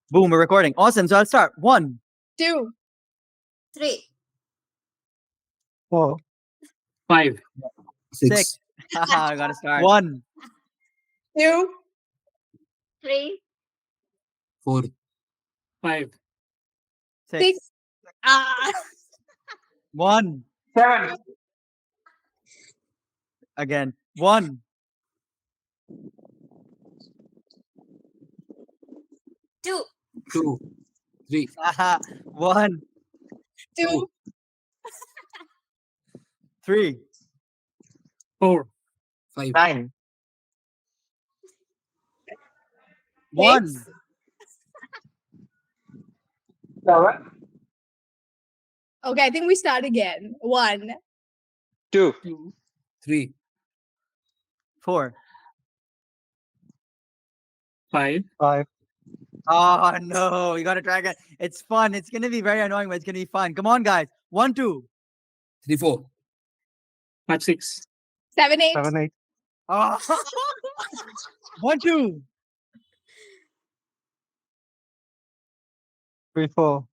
Boom, we're recording. Awesome. So I'll start. 1, 2, 3, 4, 5, 6. I gotta start. 1, 2, 3, 4, 5, 6. 6. Ah, 1. 7, Again. 1, 2, 2, 3, 1, 2, 3, 4, 5, 9, 1. 6. 7, Okay, I think we start again. 1, 2, 2, 3, 4. 5, 5, Oh no, you gotta try again. It's fun. It's gonna be very annoying, but it's gonna be fun. Come on, guys. 1, 2. 3, 4, 5, 6, 7, 8. 7, 8, Oh. 1, 2. 3, 4,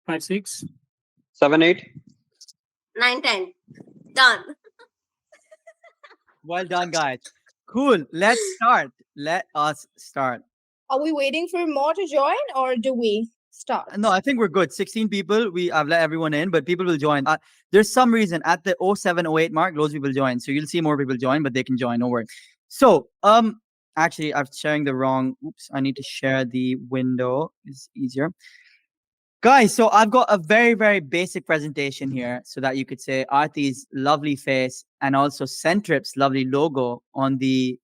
5, 6, 7, 8. 9, 10. Done. Well done, guys. Cool. Let's start. Let us start. Are we waiting for more to join or do we start? No, I think we're good. 16 people. I've let everyone in, but people will join. There's some reason at the 0708 mark, loads of people join. So you'll see more people join, but they can join. No worry. So, actually, I'm sharing the wrong. Oops, I need to share the window. It's easier. Guys, so I've got a very, very basic presentation here so that you could say Arthy's lovely face and also Centrip's lovely logo on the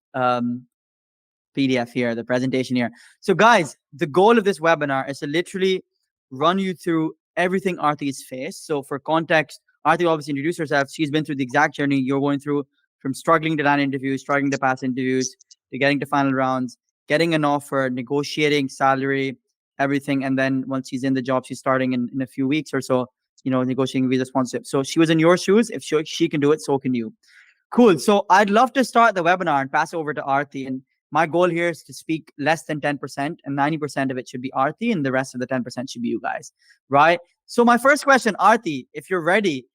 PDF here, the presentation here. So guys, the goal of this webinar is to literally run you through everything Arthy's faced. So for context, Arthy obviously introduced herself. She's been through the exact journey you're going through, from struggling to land interviews, struggling to pass interviews, to getting to final rounds, getting an offer, negotiating salary, everything. And then once she's in the job, she's starting in a few weeks or so, negotiating visa sponsorship. So she was in your shoes. If she can do it, so can you. Cool. So I'd love to start the webinar and pass over to Arthy. And my goal here is to speak less than 10%, and 90% of it should be Arthy, and the rest of the 10% should be you guys, right? So my first question, Arthy, if you're ready,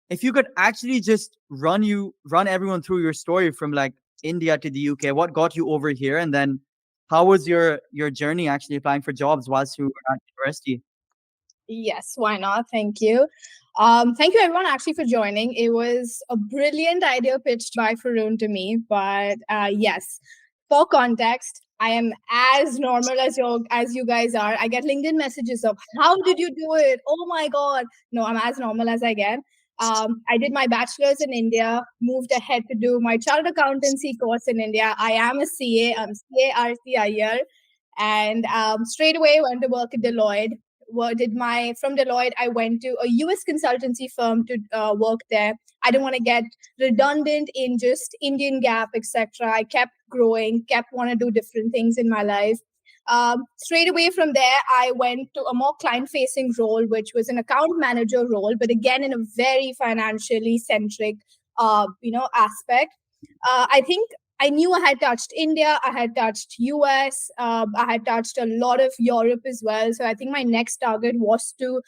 if you could actually just run everyone through your story from like India to the UK, what got you over here, and then how was your journey actually applying for jobs whilst you were at university? Yes, why not? Thank you. Thank you everyone actually for joining. It was a brilliant idea pitched by Faroon to me, but yes, for context, I am as normal as you guys are. I get LinkedIn messages of how did you do it? Oh my God. No, I'm as normal as I get. I did my bachelor's in India, moved ahead to do my chartered accountancy course in India. I am a CA. I'm CA Arthy Iyer. And straight away went to work at Deloitte. From Deloitte, I went to a US consultancy firm to work there. I didn't want to get redundant in just Indian GAAP, etc. I kept growing, kept want to do different things in my life. Straight away from there, I went to a more client-facing role, which was an account manager role, but again in a very financially centric, aspect. I think I knew I had touched India, I had touched US, I had touched a lot of Europe as well. So I think my next target was to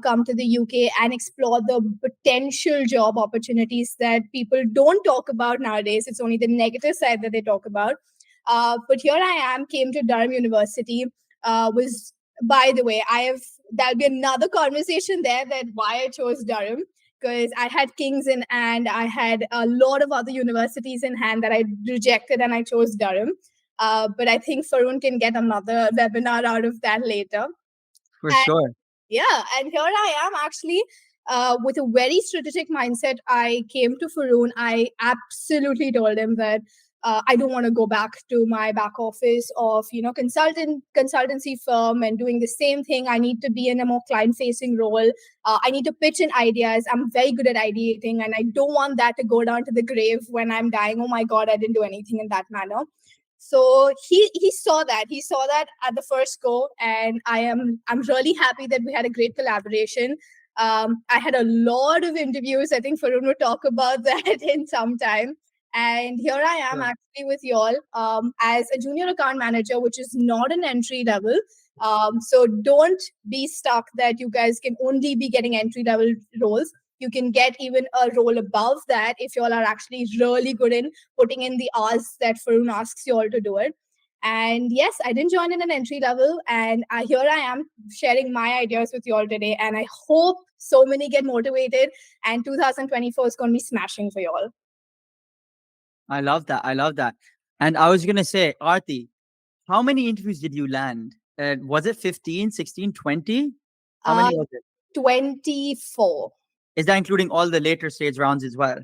come to the UK and explore the potential job opportunities that people don't talk about nowadays. It's only the negative side that they talk about. But here I am, came to Durham University. By the way, there'll be another conversation there that why I chose Durham, because I had King's in and I had a lot of other universities in hand that I rejected and I chose Durham. But I think Faroon can get another webinar out of that later. For sure. Yeah, and here I am actually with a very strategic mindset. I came to Faroon. I absolutely told him that I don't want to go back to my back office of consultancy firm and doing the same thing. I need to be in a more client-facing role. I need to pitch in ideas. I'm very good at ideating, and I don't want that to go down to the grave when I'm dying. Oh my God, I didn't do anything in that manner. So he saw that. He saw that at the first go, and I'm really happy that we had a great collaboration. I had a lot of interviews. I think Faroon will talk about that in some time. And here I am Sure. actually with y'all as a junior account manager, which is not an entry level. So don't be stuck that you guys can only be getting entry level roles. You can get even a role above that if y'all are actually really good in putting in the hours that Farun asks you all to do it. And yes, I didn't join in an entry level, and here I am sharing my ideas with you all today. And I hope so many get motivated, and 2024 is going to be smashing for you all. I love that. I love that. And I was gonna say, Arthy, how many interviews did you land? Was it 15, 16, 20? How Uh, many was it? 24. Is that including all the later stage rounds as well?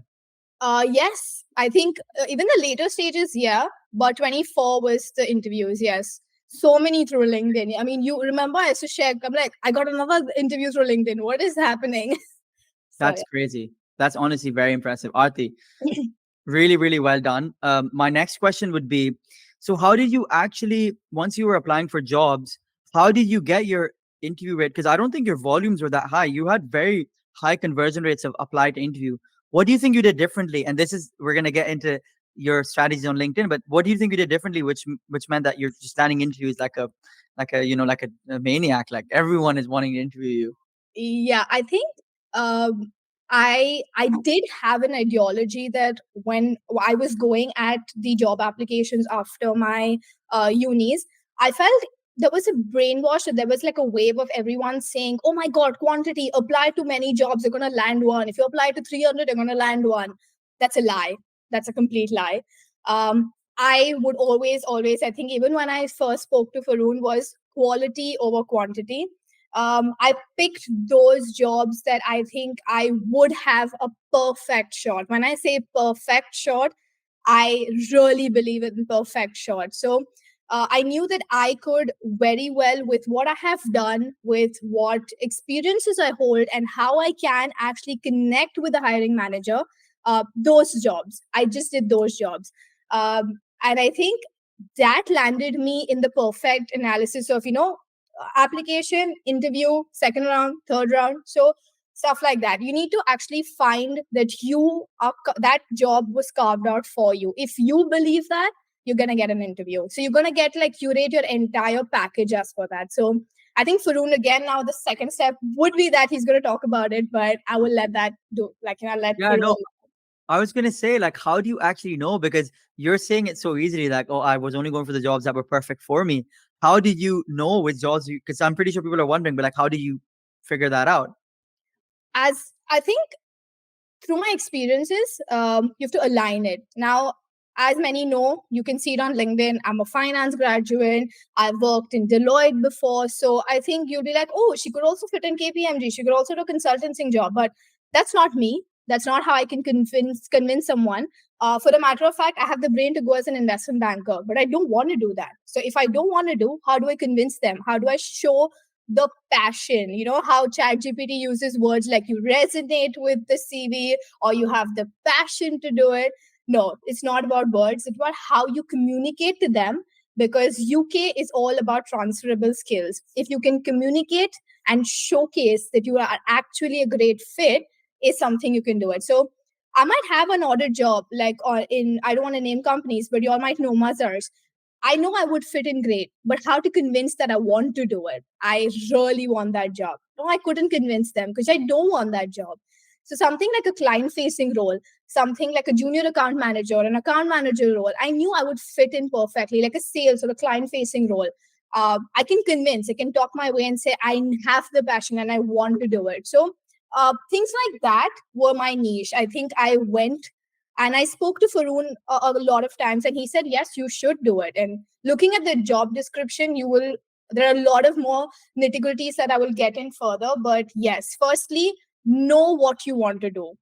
Yes, I think even the later stages, yeah, but 24 was the interviews, yes. So many through LinkedIn. I mean, you remember I used to share, I'm like, I got another interview through LinkedIn. What is happening? So, That's crazy. That's honestly very impressive. Arthy, really, really well done. My next question would be, so how did you actually, once you were applying for jobs, how did you get your interview rate? Because I don't think your volumes were that high. You had very high conversion rates of apply to interview. What do you think you did differently? And this is, we're gonna get into your strategies on LinkedIn, but what do you think you did differently, which meant that you're just landing interviews like a maniac, like everyone is wanting to interview you. yeah, I think um, I did have an ideology that when I was going at the job applications after my unis, I felt there was a brainwash, that there was like a wave of everyone saying, "Oh my God, quantity! Apply to many jobs, you're gonna land one. If you apply to 300, you're gonna land one." That's a lie. That's a complete lie. I would always, I think even when I first spoke to Farun, was quality over quantity. I picked those jobs that I think I would have a perfect shot. When I say perfect shot, I really believe in perfect shot. So I knew that I could very well, with what I have done, with what experiences I hold, and how I can actually connect with the hiring manager. Those jobs, I just did those jobs, and I think that landed me in the perfect analysis of application, interview, second round, third round. So stuff like that. You need to actually find that that job was carved out for you. If you believe that, you're gonna get an interview. So you're gonna get like curate your entire package as for that. So I think Farun, again, now the second step would be that he's gonna talk about it, but I will let that do, like, let Yeah, Farun. no, I was gonna say, like, how do you actually know? Because you're saying it so easily, like, oh, I was only going for the jobs that were perfect for me. How did you know which jobs? Because I'm pretty sure people are wondering, but like, how do you figure that out? As I think through my experiences, you have to align it. Now, as many know, you can see it on LinkedIn. I'm a finance graduate. I've worked in Deloitte before. So I think you'll be like, oh, she could also fit in KPMG. She could also do a consulting job. But that's not me. That's not how I can convince someone. For the matter of fact, I have the brain to go as an investment banker, but I don't want to do that. So if I don't want to do, how do I convince them? How do I show the passion? You know how ChatGPT uses words like you resonate with the CV, or you have the passion to do it. No, it's not about words. It's about how you communicate to them, because UK is all about transferable skills. If you can communicate and showcase that you are actually a great fit, is something you can do it. So I might have an audit job, like, or in, I don't want to name companies, but you all might know Mazars. I know I would fit in great, but how to convince that I want to do it? I really want that job. No, I couldn't convince them because I don't want that job. So something like a client facing role, something like a junior account manager, an account manager role, I knew I would fit in perfectly, like a sales or a client facing role. I can convince, I can talk my way and say, I have the passion and I want to do it. So things like that were my niche. I think I went and I spoke to Farun a lot of times, and he said, yes, you should do it. And looking at the job description, there are a lot of more nitty-gritties that I will get in further. But yes, firstly, know what you want to do.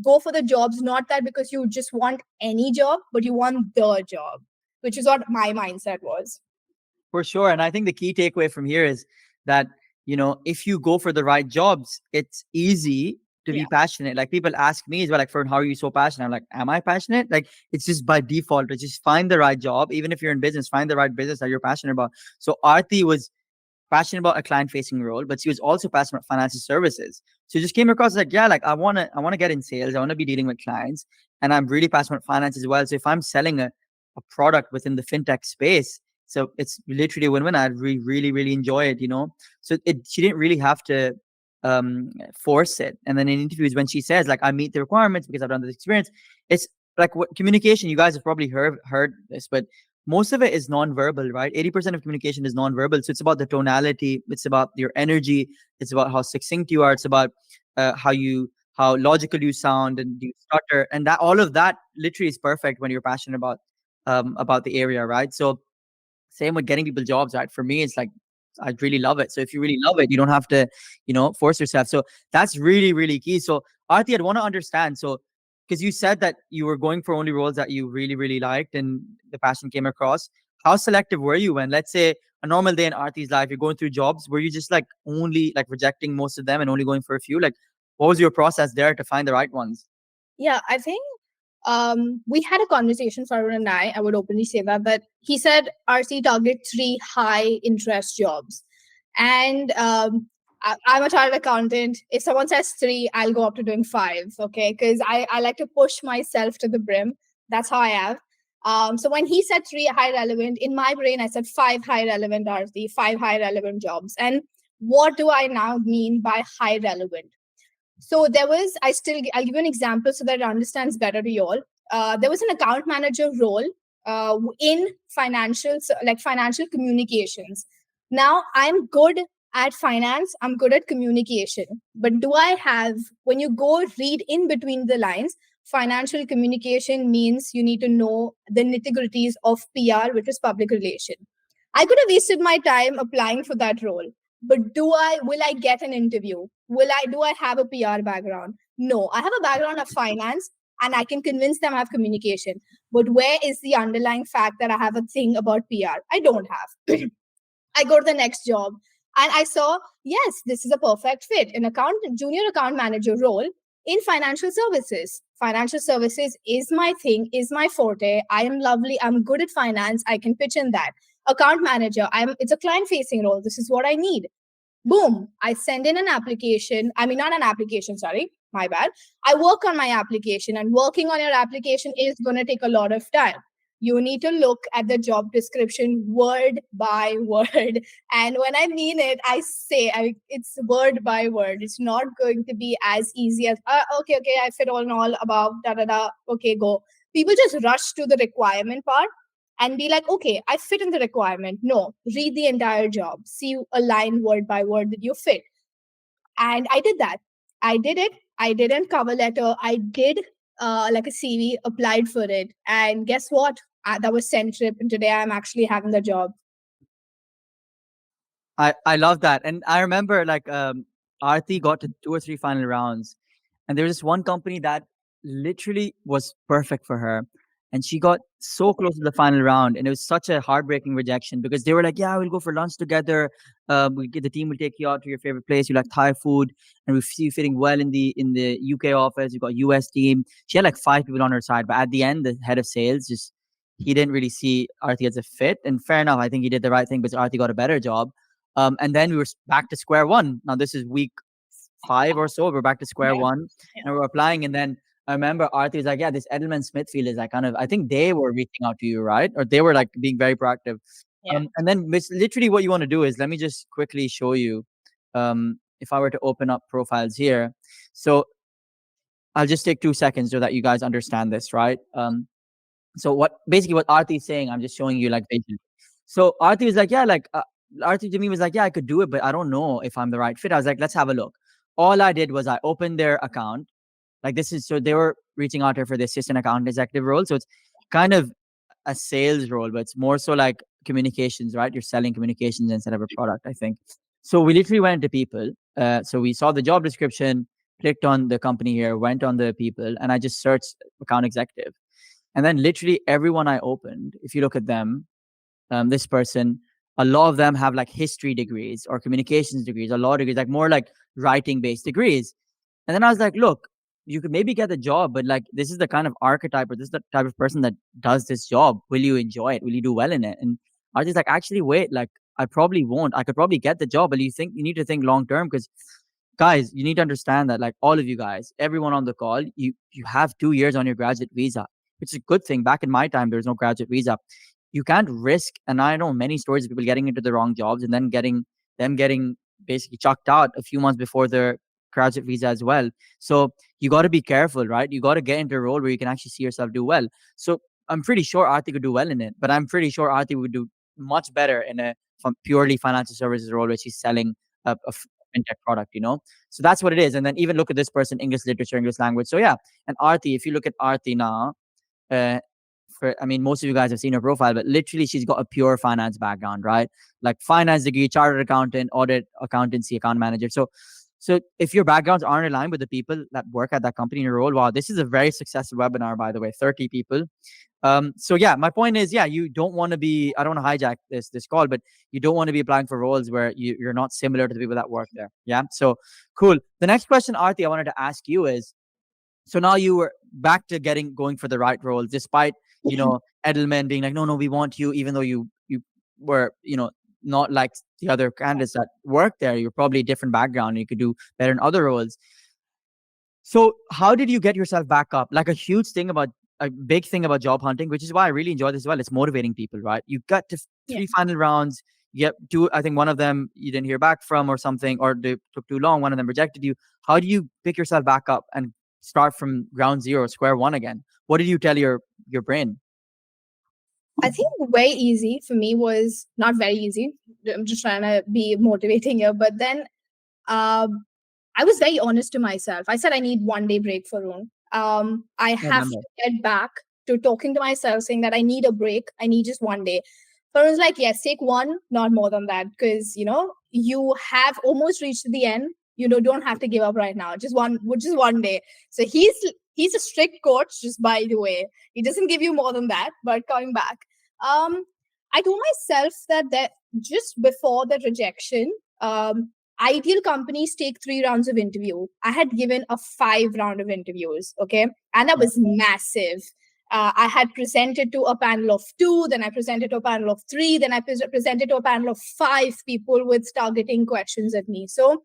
Go for the jobs, not that because you just want any job, but you want the job, which is what my mindset was. For sure. And I think the key takeaway from here is that, if you go for the right jobs, it's easy to Yeah. be passionate. Like people ask me as well, like, Fern, how are you so passionate? I'm like, am I passionate? Like, it's just by default. It's just find the right job. Even if you're in business, find the right business that you're passionate about. So Arthy was passionate about a client facing role, but she was also passionate about financial services, So it just came across like, yeah, like I wanna get in sales. I wanna be dealing with clients, and I'm really passionate about finance as well. So if I'm selling a product within the fintech space, so it's literally a win-win. I really really enjoy it, you know. So she didn't really have to force it. And then in interviews, when she says like I meet the requirements because I've done this experience, it's like what communication. You guys have probably heard this, but most of it is non-verbal, right? 80% of communication is non-verbal. So it's about the tonality, it's about your energy, it's about how succinct you are, it's about how logical you sound and you stutter, and that all of that literally is perfect when you're passionate about the area, right? So same with getting people jobs, right? For me, it's like I really love it. So if you really love it, you don't have to, force yourself. So that's really, really key. So Arti, I'd want to understand. So because you said that you were going for only roles that you really, really liked and the passion came across. How selective were you when, let's say, a normal day in Arti's life, you're going through jobs, were you just like only like rejecting most of them and only going for a few? Like, what was your process there to find the right ones? Yeah, I think we had a conversation, Farun and I would openly say that he said RC target 3 high interest jobs. And I'm a chartered accountant. If someone says 3, I'll go up to doing 5, okay? Because I like to push myself to the brim. That's how I am. So when he said 3 high relevant, in my brain, I said 5 high relevant RC, 5 high relevant jobs. And what do I now mean by high relevant? So I'll give you an example so that it understands better to you all. There was an account manager role in financial communications. Now I'm good at finance, I'm good at communication, but when you go read in between the lines, financial communication means you need to know the nitty-gritties of PR, which is public relation. I could have wasted my time applying for that role, but will I get an interview? Do I have a PR background? No, I have a background of finance and I can convince them I have communication. But where is the underlying fact that I have a thing about PR? I don't have. I go to the next job and I saw, yes, this is a perfect fit. An junior account manager role in financial services. Financial services is my thing, is my forte. I am lovely. I'm good at finance. I can pitch in that. Account manager, it's a client facing role. This is what I need. Boom, I send in an application. I mean, not an application, sorry, my bad. I work on my application, and working on your application is going to take a lot of time. You need to look at the job description word by word. And when I mean it, it's word by word. It's not going to be as easy as, okay, I fit all and all above, da da da, okay, go. People just rush to the requirement part and be like, okay, I fit in the requirement. No, read the entire job. See a line word by word that you fit. And I did that. I did it. I didn't cover letter. I did like a CV, applied for it. And guess what? That was sent trip. And today I'm actually having the job. I love that. And I remember like Arti got to 2 or 3 final rounds, and there was this one company that literally was perfect for her, and she got so close to the final round, and it was such a heartbreaking rejection because they were like, yeah, we'll go for lunch together, the team will take you out to your favorite place, you like Thai food, and we see you fitting well in the UK office, you got US team. She had like 5 people on her side, but at the end the head of sales just, he didn't really see Arti as a fit, and fair enough, I think he did the right thing because Arti got a better job. And then we were back to square one. Now this is week 5 or so. We're back to square one, and we're applying. And then I remember Arthur was like, "Yeah, this Edelman Smithfield is like kind of. I think they were reaching out to you, right? Or they were like being very proactive." Yeah. And then literally what you want to do is, let me just quickly show you. If I were to open up profiles here, so I'll just take 2 seconds so that you guys understand this, right? So what Arthi is saying, I'm just showing you like basically. So Arthi was like, yeah, like Arthi to me was like, yeah, I could do it, but I don't know if I'm the right fit. I was like, let's have a look. All I did was I opened their account. Like so they were reaching out to her for the assistant account executive role. So it's kind of a sales role, but it's more so like communications, right? You're selling communications instead of a product, I think. So we literally went to people. So we saw the job description, clicked on the company here, went on the people, and I just searched account executive. And then literally everyone I opened, if you look at them, this person, a lot of them have like history degrees or communications degrees, a law degrees, like more like writing based degrees. And then I was like, look, you could maybe get the job, but like this is the kind of archetype or this is the type of person that does this job. Will you enjoy it? Will you do well in it? And I was just like, actually, wait, like I probably won't. I could probably get the job, but you need to think long term because guys, you need to understand that, like all of you guys, everyone on the call, you have 2 years on your graduate visa, which is a good thing. Back in my time, there was no graduate visa. You can't risk, and I know many stories of people getting into the wrong jobs and then getting basically chucked out a few months before their graduate visa as well. So you got to be careful, right? You got to get into a role where you can actually see yourself do well. So I'm pretty sure Arthy could do well in it, but I'm pretty sure Arthy would do much better in a purely financial services role where she's selling a fintech product, So that's what it is. And then even look at this person, English literature, English language. So yeah, and Arthy, if you look at Arthy now, uh, I mean, most of you guys have seen her profile, but literally she's got a pure finance background, right? Like finance degree, chartered accountant, audit, accountancy, account manager. So if your backgrounds aren't aligned with the people that work at that company in your role, wow, this is a very successful webinar, by the way, 30 people. So yeah, my point is, yeah, you don't want to be, I don't want to hijack this call, but you don't want to be applying for roles where you're not similar to the people that work there. Yeah. So cool. The next question, Arthy, I wanted to ask you is, so now you were back to going for the right role, despite, Edelman being like, no, we want you, even though you were, not like the other candidates that worked there. You're probably a different background. You could do better in other roles. So how did you get yourself back up? Like a big thing about job hunting, which is why I really enjoy this as well. It's motivating people, right? You got to three final rounds. You get two, I think one of them you didn't hear back from or something, or they took too long. One of them rejected you. How do you pick yourself back up and start from ground zero, square one again? What did you tell your brain? I think very easy for me was not very easy. I'm just trying to be motivating here. But then I was very honest to myself. I said I need 1 day break for Roon. I have to get back to talking to myself, saying that I need a break. I need just 1 day. But I was like, yes, take one, not more than that. Because, you have almost reached the end. Don't have to give up right now. Just 1 day. So he's a strict coach, just by the way. He doesn't give you more than that. But coming back, I told myself that just before the rejection, ideal companies take 3 rounds of interview. I had given a 5 round of interviews, okay? And that was massive. I had presented to a panel of 2, then I presented to a panel of 3, then I presented to a panel of 5 people with targeting questions at me. So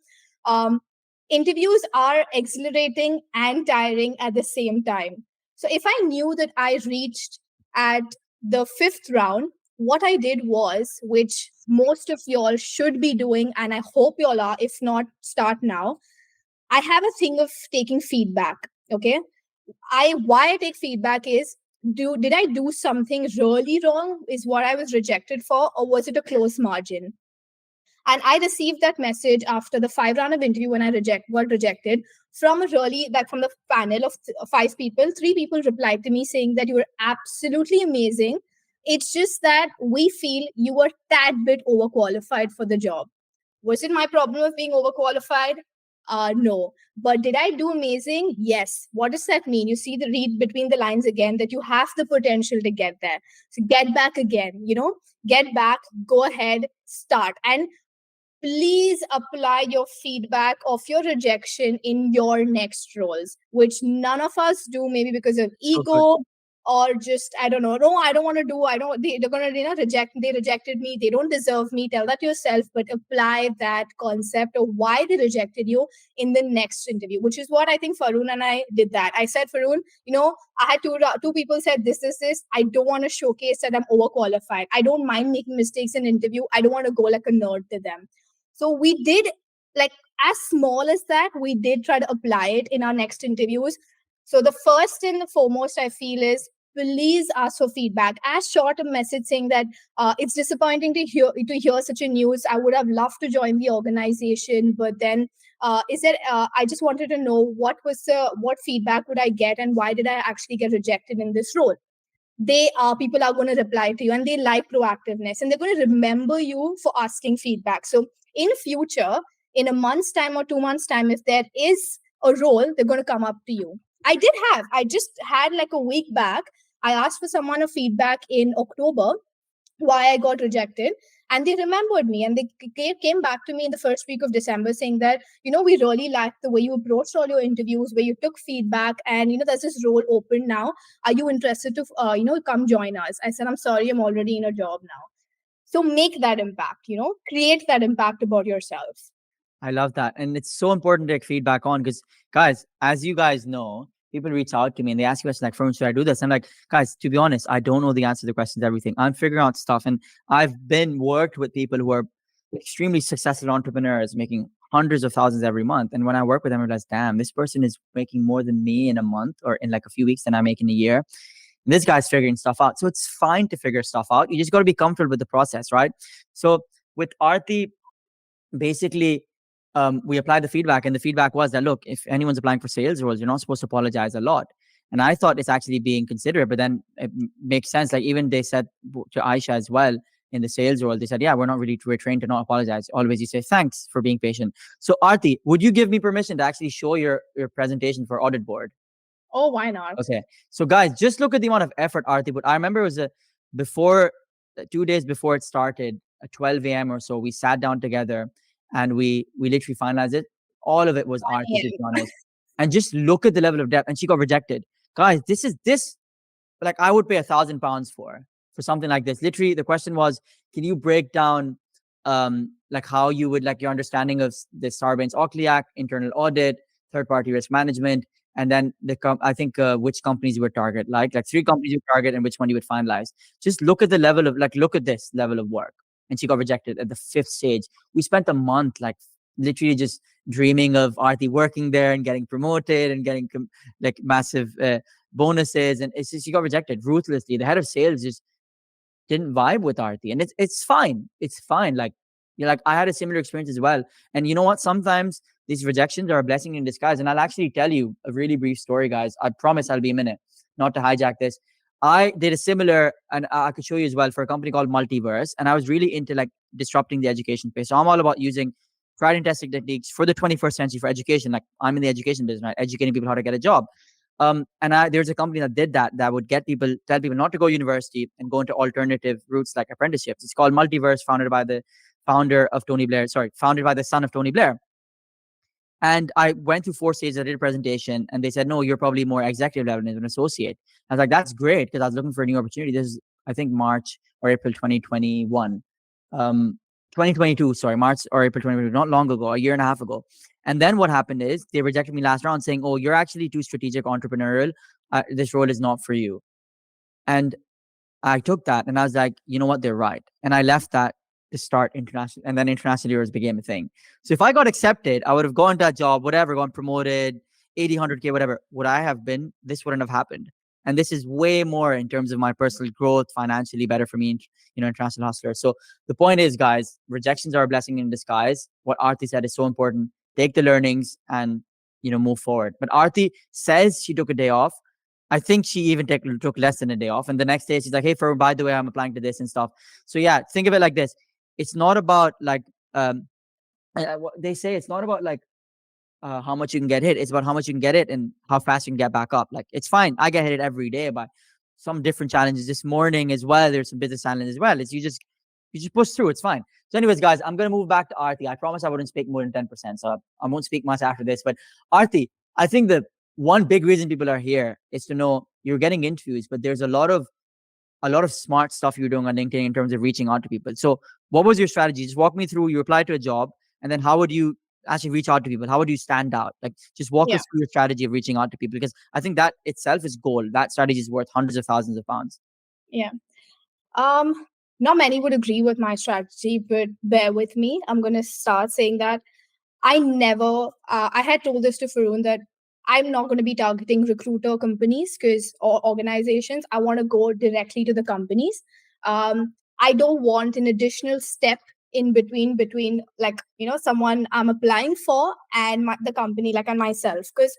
interviews are exhilarating and tiring at the same time. So if I knew that I reached at the 5th round, what I did was, which most of y'all should be doing, and I hope y'all are, if not, start now. I have a thing of taking feedback, okay? Why I take feedback is, did I do something really wrong is what I was rejected for, or was it a close margin? And I received that message after the 5 round of interview when I got rejected from from the panel of 5 people. 3 people replied to me saying that you were absolutely amazing. It's just that we feel you were tad bit overqualified for the job. Was it my problem of being overqualified? No. But did I do amazing? Yes. What does that mean? You see the read between the lines again, that you have the potential to get there. So get back again, get back, go ahead, start. And please apply your feedback of your rejection in your next roles, which none of us do, maybe because of ego or just, I don't know, no, I don't want to do, they're going to, reject, they rejected me, they don't deserve me. Tell that to yourself, but apply that concept of why they rejected you in the next interview, which is what I think Faroon and I did that. I said, Faroon, I had two people said this. I don't want to showcase that I'm overqualified. I don't mind making mistakes in interview. I don't want to go like a nerd to them. So we did, like, as small as that, we did try to apply it in our next interviews. So the first and the foremost, I feel, is please ask for feedback. As short a message saying that it's disappointing to hear such a news. I would have loved to join the organization, but then I just wanted to know what feedback would I get and why did I actually get rejected in this role? People are going to reply to you, and they like proactiveness, and they're going to remember you for asking feedback. So in future, in a month's time or 2 months' time, if there is a role, they're going to come up to you. I just had like a week back, I asked for someone a feedback in October why I got rejected. And they remembered me, and they came back to me in the first week of December saying that, we really liked the way you approached all your interviews, where you took feedback, and, there's this role open now. Are you interested to, come join us? I said, I'm sorry, I'm already in a job now. So make that impact, create that impact about yourself. I love that. And it's so important to take feedback on because, guys, as you guys know, people reach out to me and they ask questions like, "Fern, should I do this?" I'm like, guys, to be honest, I don't know the answer to the questions, everything. I'm figuring out stuff. And I've been worked with people who are extremely successful entrepreneurs making hundreds of thousands every month. And when I work with them, I realize, damn, this person is making more than me in a month or in like a few weeks than I make in a year. And this guy's figuring stuff out. So it's fine to figure stuff out. You just got to be comfortable with the process, right? So with Arthy, basically we applied the feedback, and the feedback was that, look, if anyone's applying for sales roles, you're not supposed to apologize a lot. And I thought it's actually being considerate, but then it makes sense. Like even they said to Aisha as well in the sales role, they said, yeah, we're trained to not apologize. Always you say thanks for being patient. So Arthy, would you give me permission to actually show your presentation for audit board? Oh, why not? Okay. So guys, just look at the amount of effort Arthy put. I remember it was before 2 days before it started at 12 a.m. or so, we sat down together and we literally finalized it. All of it was Arthy, to be honest. And just look at the level of depth. And she got rejected. Guys, this like I would pay £1,000 for something like this. Literally, the question was, can you break down like how you would like your understanding of the Sarbanes-Oxley Act, internal audit, third-party risk management, and then I think which companies you would target, like 3 companies you would target and which one you would finalize. Just look at the level of look at this level of work. And she got rejected at the 5th stage. We spent a month like literally just dreaming of Arthy working there and getting promoted and getting like massive bonuses, and she got rejected ruthlessly. The head of sales just didn't vibe with Arthy, and it's fine. It's fine. Like I had a similar experience as well. And you know what? Sometimes these rejections are a blessing in disguise. And I'll actually tell you a really brief story, guys. I promise I'll be a minute, not to hijack this. I did a similar, and I could show you as well, for a company called Multiverse. And I was really into like disrupting the education space. So I'm all about using tried and tested techniques for the 21st century for education. Like I'm in the education business, right? Educating people how to get a job. And there's a company that did that would tell people not to go to university and go into alternative routes like apprenticeships. It's called Multiverse, founded by the founded by the son of Tony Blair. And I went through 4 stages. I did a presentation, and they said, no, you're probably more executive level as an associate. I was like, that's great, because I was looking for a new opportunity. This is, I think, March or April 2021. 2022, sorry, March or April 2022, not long ago, a year and a half ago. And then what happened is they rejected me last round saying, oh, you're actually too strategic, entrepreneurial. This role is not for you. And I took that and I was like, you know what? They're right. And I left that to start international, and then international years became a thing. So if I got accepted, I would have gone to that job, whatever, gone promoted, 80, 100K, whatever. Would I have been? This wouldn't have happened. And this is way more in terms of my personal growth, financially better for me, international hustler. So the point is, guys, rejections are a blessing in disguise. What Arthy said is so important. Take the learnings and, move forward. But Arthy says she took a day off. I think she even took less than a day off. And the next day she's like, hey, by the way, I'm applying to this and stuff. So yeah, think of it like this. It's not about like, they say it's not about like how much you can get hit. It's about how much you can get it and how fast you can get back up. Like, it's fine. I get hit every day by some different challenges. This morning as well, there's some business challenges as well. It's you just push through. It's fine. So anyways, guys, I'm going to move back to Arthy. I promise I wouldn't speak more than 10%. So I won't speak much after this. But Arthy, I think the one big reason people are here is to know you're getting interviews, but there's a lot of smart stuff you're doing on LinkedIn in terms of reaching out to people. So what was your strategy? Just walk me through. You applied to a job, and then how would you actually reach out to people? How would you stand out? Like, just walk us through your strategy of reaching out to people, because I think that itself is gold. That strategy is worth hundreds of thousands of pounds. Yeah. Not many would agree with my strategy, but bear with me. I'm going to start saying that I had told this to Faroon that I'm not going to be targeting recruiter companies or organizations. I want to go directly to the companies. I don't want an additional step in between like, someone I'm applying for and the company, like, and myself. Because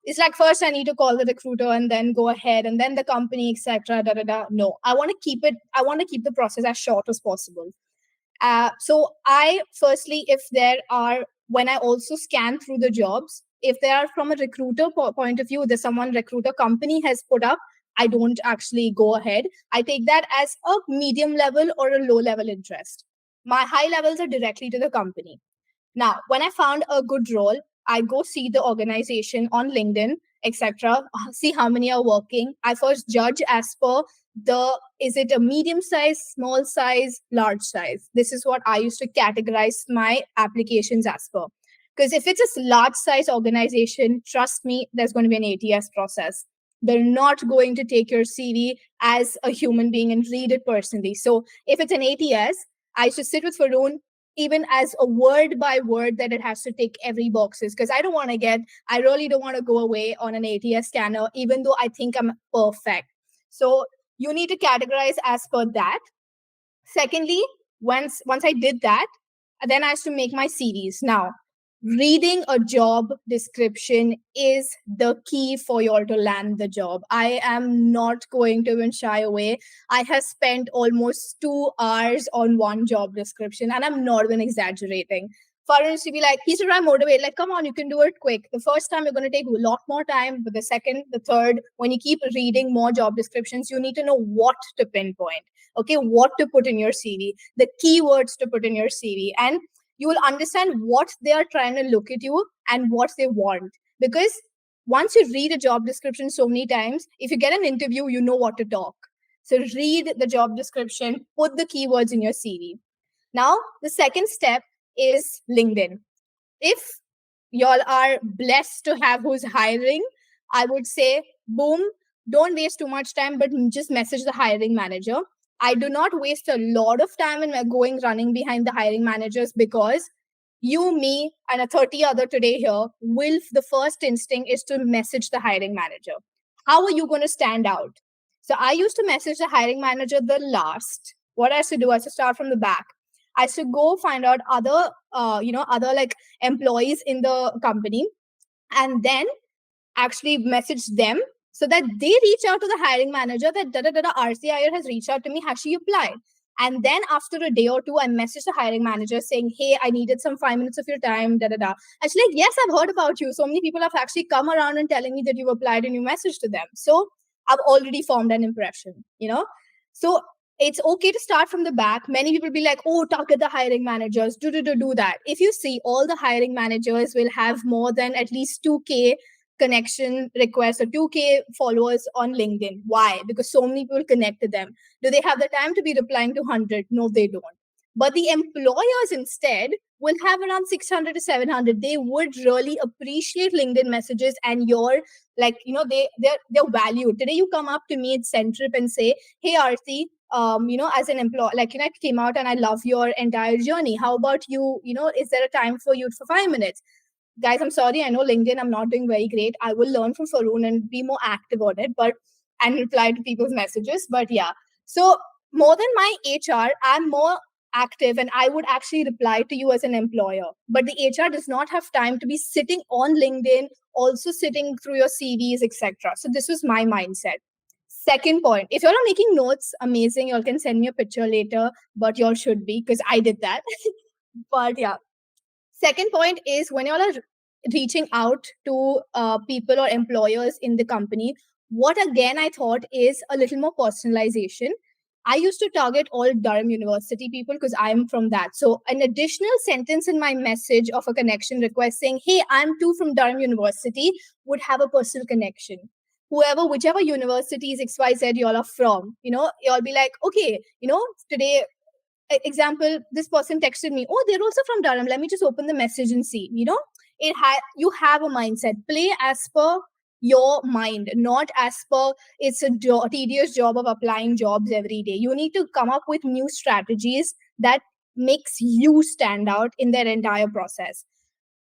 it's like, first I need to call the recruiter and then go ahead and then the company, etc. No, I want to keep the process as short as possible. So when I also scan through the jobs, if they are from a recruiter point of view, there's someone recruiter company has put up, I don't actually go ahead. I take that as a medium level or a low level interest. My high levels are directly to the company. Now, when I found a good role, I go see the organization on LinkedIn etc. See how many are working. I first judge as per is it a medium size, small size, large size. This is what I used to categorize my applications as per. Because if it's a large size organization, trust me, there's going to be an ATS process. They're not going to take your CV as a human being and read it personally. So if it's an ATS, I should sit with Faroon even as a word by word that it has to tick every boxes, because I really don't want to go away on an ATS scanner, even though I think I'm perfect. So you need to categorize as per that. Secondly, once I did that, then I used to make my CVs. Now, reading a job description is the key for you all to land the job. I am not going to even shy away. I have spent almost 2 hours on one job description, and I'm not even exaggerating. Farhan used to be like, he's trying to motivate, like, come on, you can do it quick. The first time you're going to take a lot more time, but the second, the third, when you keep reading more job descriptions, you need to know what to pinpoint, okay, what to put in your CV, the keywords to put in your CV, and you will understand what they are trying to look at you and what they want. Because once you read a job description so many times, if you get an interview, you know what to talk. So read the job description, put the keywords in your CV. Now, the second step is LinkedIn. If y'all are blessed to have who's hiring, I would say, boom, don't waste too much time, but just message the hiring manager. I do not waste a lot of time in running behind the hiring managers, because you, me, and a 30 other today here the first instinct is to message the hiring manager. How are you going to stand out? So I used to message the hiring manager the last. What I used to do, I used to start from the back. I should go find out other like employees in the company, and then actually message them so that they reach out to the hiring manager that Arthy has reached out to me. Has she applied? And then after a day or two, I message the hiring manager saying, hey, I needed some 5 minutes of your time, Actually, like, yes, I've heard about you. So many people have actually come around and telling me that you've applied and you messaged to them. So I've already formed an impression, So it's okay to start from the back. Many people be like, oh, target the hiring managers, do that. If you see, all the hiring managers will have more than at least 2K connection requests or 2K followers on LinkedIn. Why? Because so many people connect to them. Do they have the time to be replying to 100? No, they don't. But the employers instead will have around 600 to 700. They would really appreciate LinkedIn messages and your, they're valued. Today you come up to me at Centrip and say, hey, Arthy, as an employee, I came out and I love your entire journey. How about you, is there a time for you for 5 minutes? Guys, I'm sorry. I know LinkedIn, I'm not doing very great. I will learn from Faroon and be more active on it, and reply to people's messages. But yeah, so more than my HR, I'm more active and I would actually reply to you as an employer. But the HR does not have time to be sitting on LinkedIn, also sitting through your CVs, etc. So this was my mindset. Second point, if you're not making notes, amazing. You all can send me a picture later, but you all should be, because I did that. But yeah. Second point is, when you all are reaching out to people or employers in the company, what again I thought is a little more personalization. I used to target all Durham University people because I'm from that. So an additional sentence in my message of a connection request saying, hey, I'm too from Durham University, would have a personal connection. Whichever universities XYZ you all are from, you all be like, okay, today, example, this person texted me, oh, they're also from Durham. Let me just open the message and see. You have a mindset. Play as per your mind, not as per it's a tedious job of applying jobs every day. You need to come up with new strategies that makes you stand out in their entire process.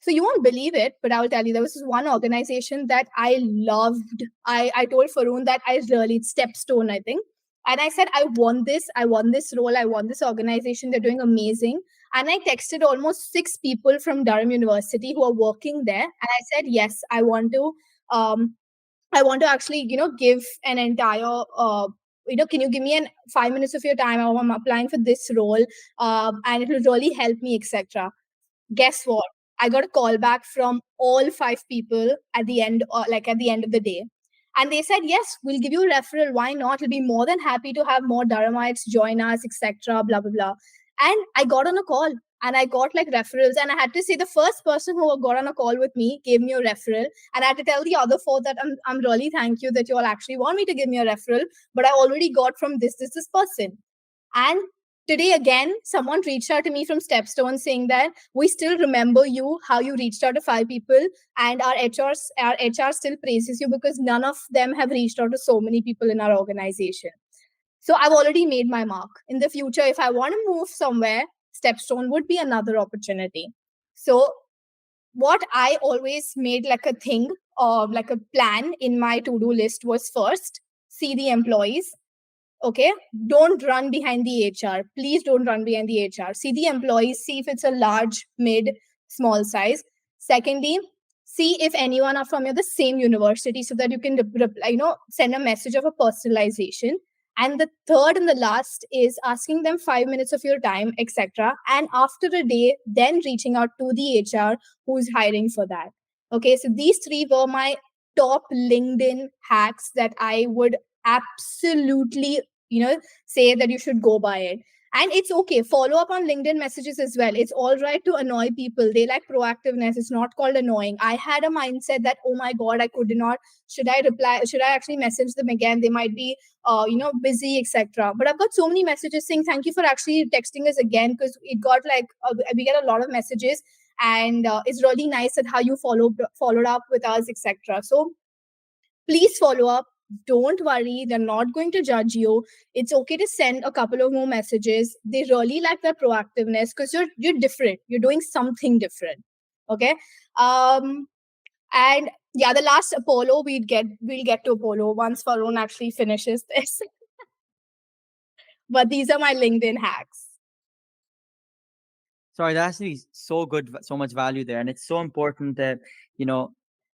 So you won't believe it, but I will tell you, there was this one organization that I loved. I told Faroon that it's Stepstone, I think. And I said, I want this role, I want this organization, they're doing amazing. And I texted almost 6 people from Durham University who are working there. And I said, yes, I want to actually, give an entire, can you give me 5 minutes of your time? I'm applying for this role, and it will really help me, etc. Guess what? I got a call back from all 5 people at the end, at the end of the day. And they said, yes, we'll give you a referral. Why not? We'll be more than happy to have more Durhamites join us, etc. Blah, blah, blah. And I got on a call. and I got like referrals, and I had to say the first person who got on a call with me gave me a referral, and I had to tell the other four that I'm really thank you that you all actually want me to give me a referral, but I already got from this person. And today again, someone reached out to me from Stepstone saying that we still remember you, how you reached out to 5 people, and our HR still praises you because none of them have reached out to so many people in our organization. So I've already made my mark. In the future, if I want to move somewhere, Stepstone would be another opportunity. So what I always made like a thing or like a plan in my to-do list was first, see the employees. Okay, don't run behind the HR. Please don't run behind the HR. See the employees, see if it's a large, mid, small size. Secondly, see if anyone are from the same university so that you can send a message of a personalization. And the third and the last is asking them 5 minutes of your time, etc. And after a day, then reaching out to the HR who's hiring for that. Okay, so these three were my top LinkedIn hacks that I would absolutely say that you should go by it. And it's okay, follow up on LinkedIn messages as well. It's all right to annoy people. They like proactiveness. It's not called annoying. I had a mindset that, oh my god, I could not, should I reply, should I actually message them again? They might be busy, etc. But I've got so many messages saying thank you for actually texting us again, because it got like we get a lot of messages, and it's really nice that how you followed up with us, etc. So please follow up. Don't worry, they're not going to judge you. It's okay to send a couple of more messages. They really like that proactiveness because you're different. You're doing something different. Okay. And yeah, the last Apollo we'll get to Apollo once Varun actually finishes this. But these are my LinkedIn hacks. Sorry, that's actually so good, so much value there, and it's so important that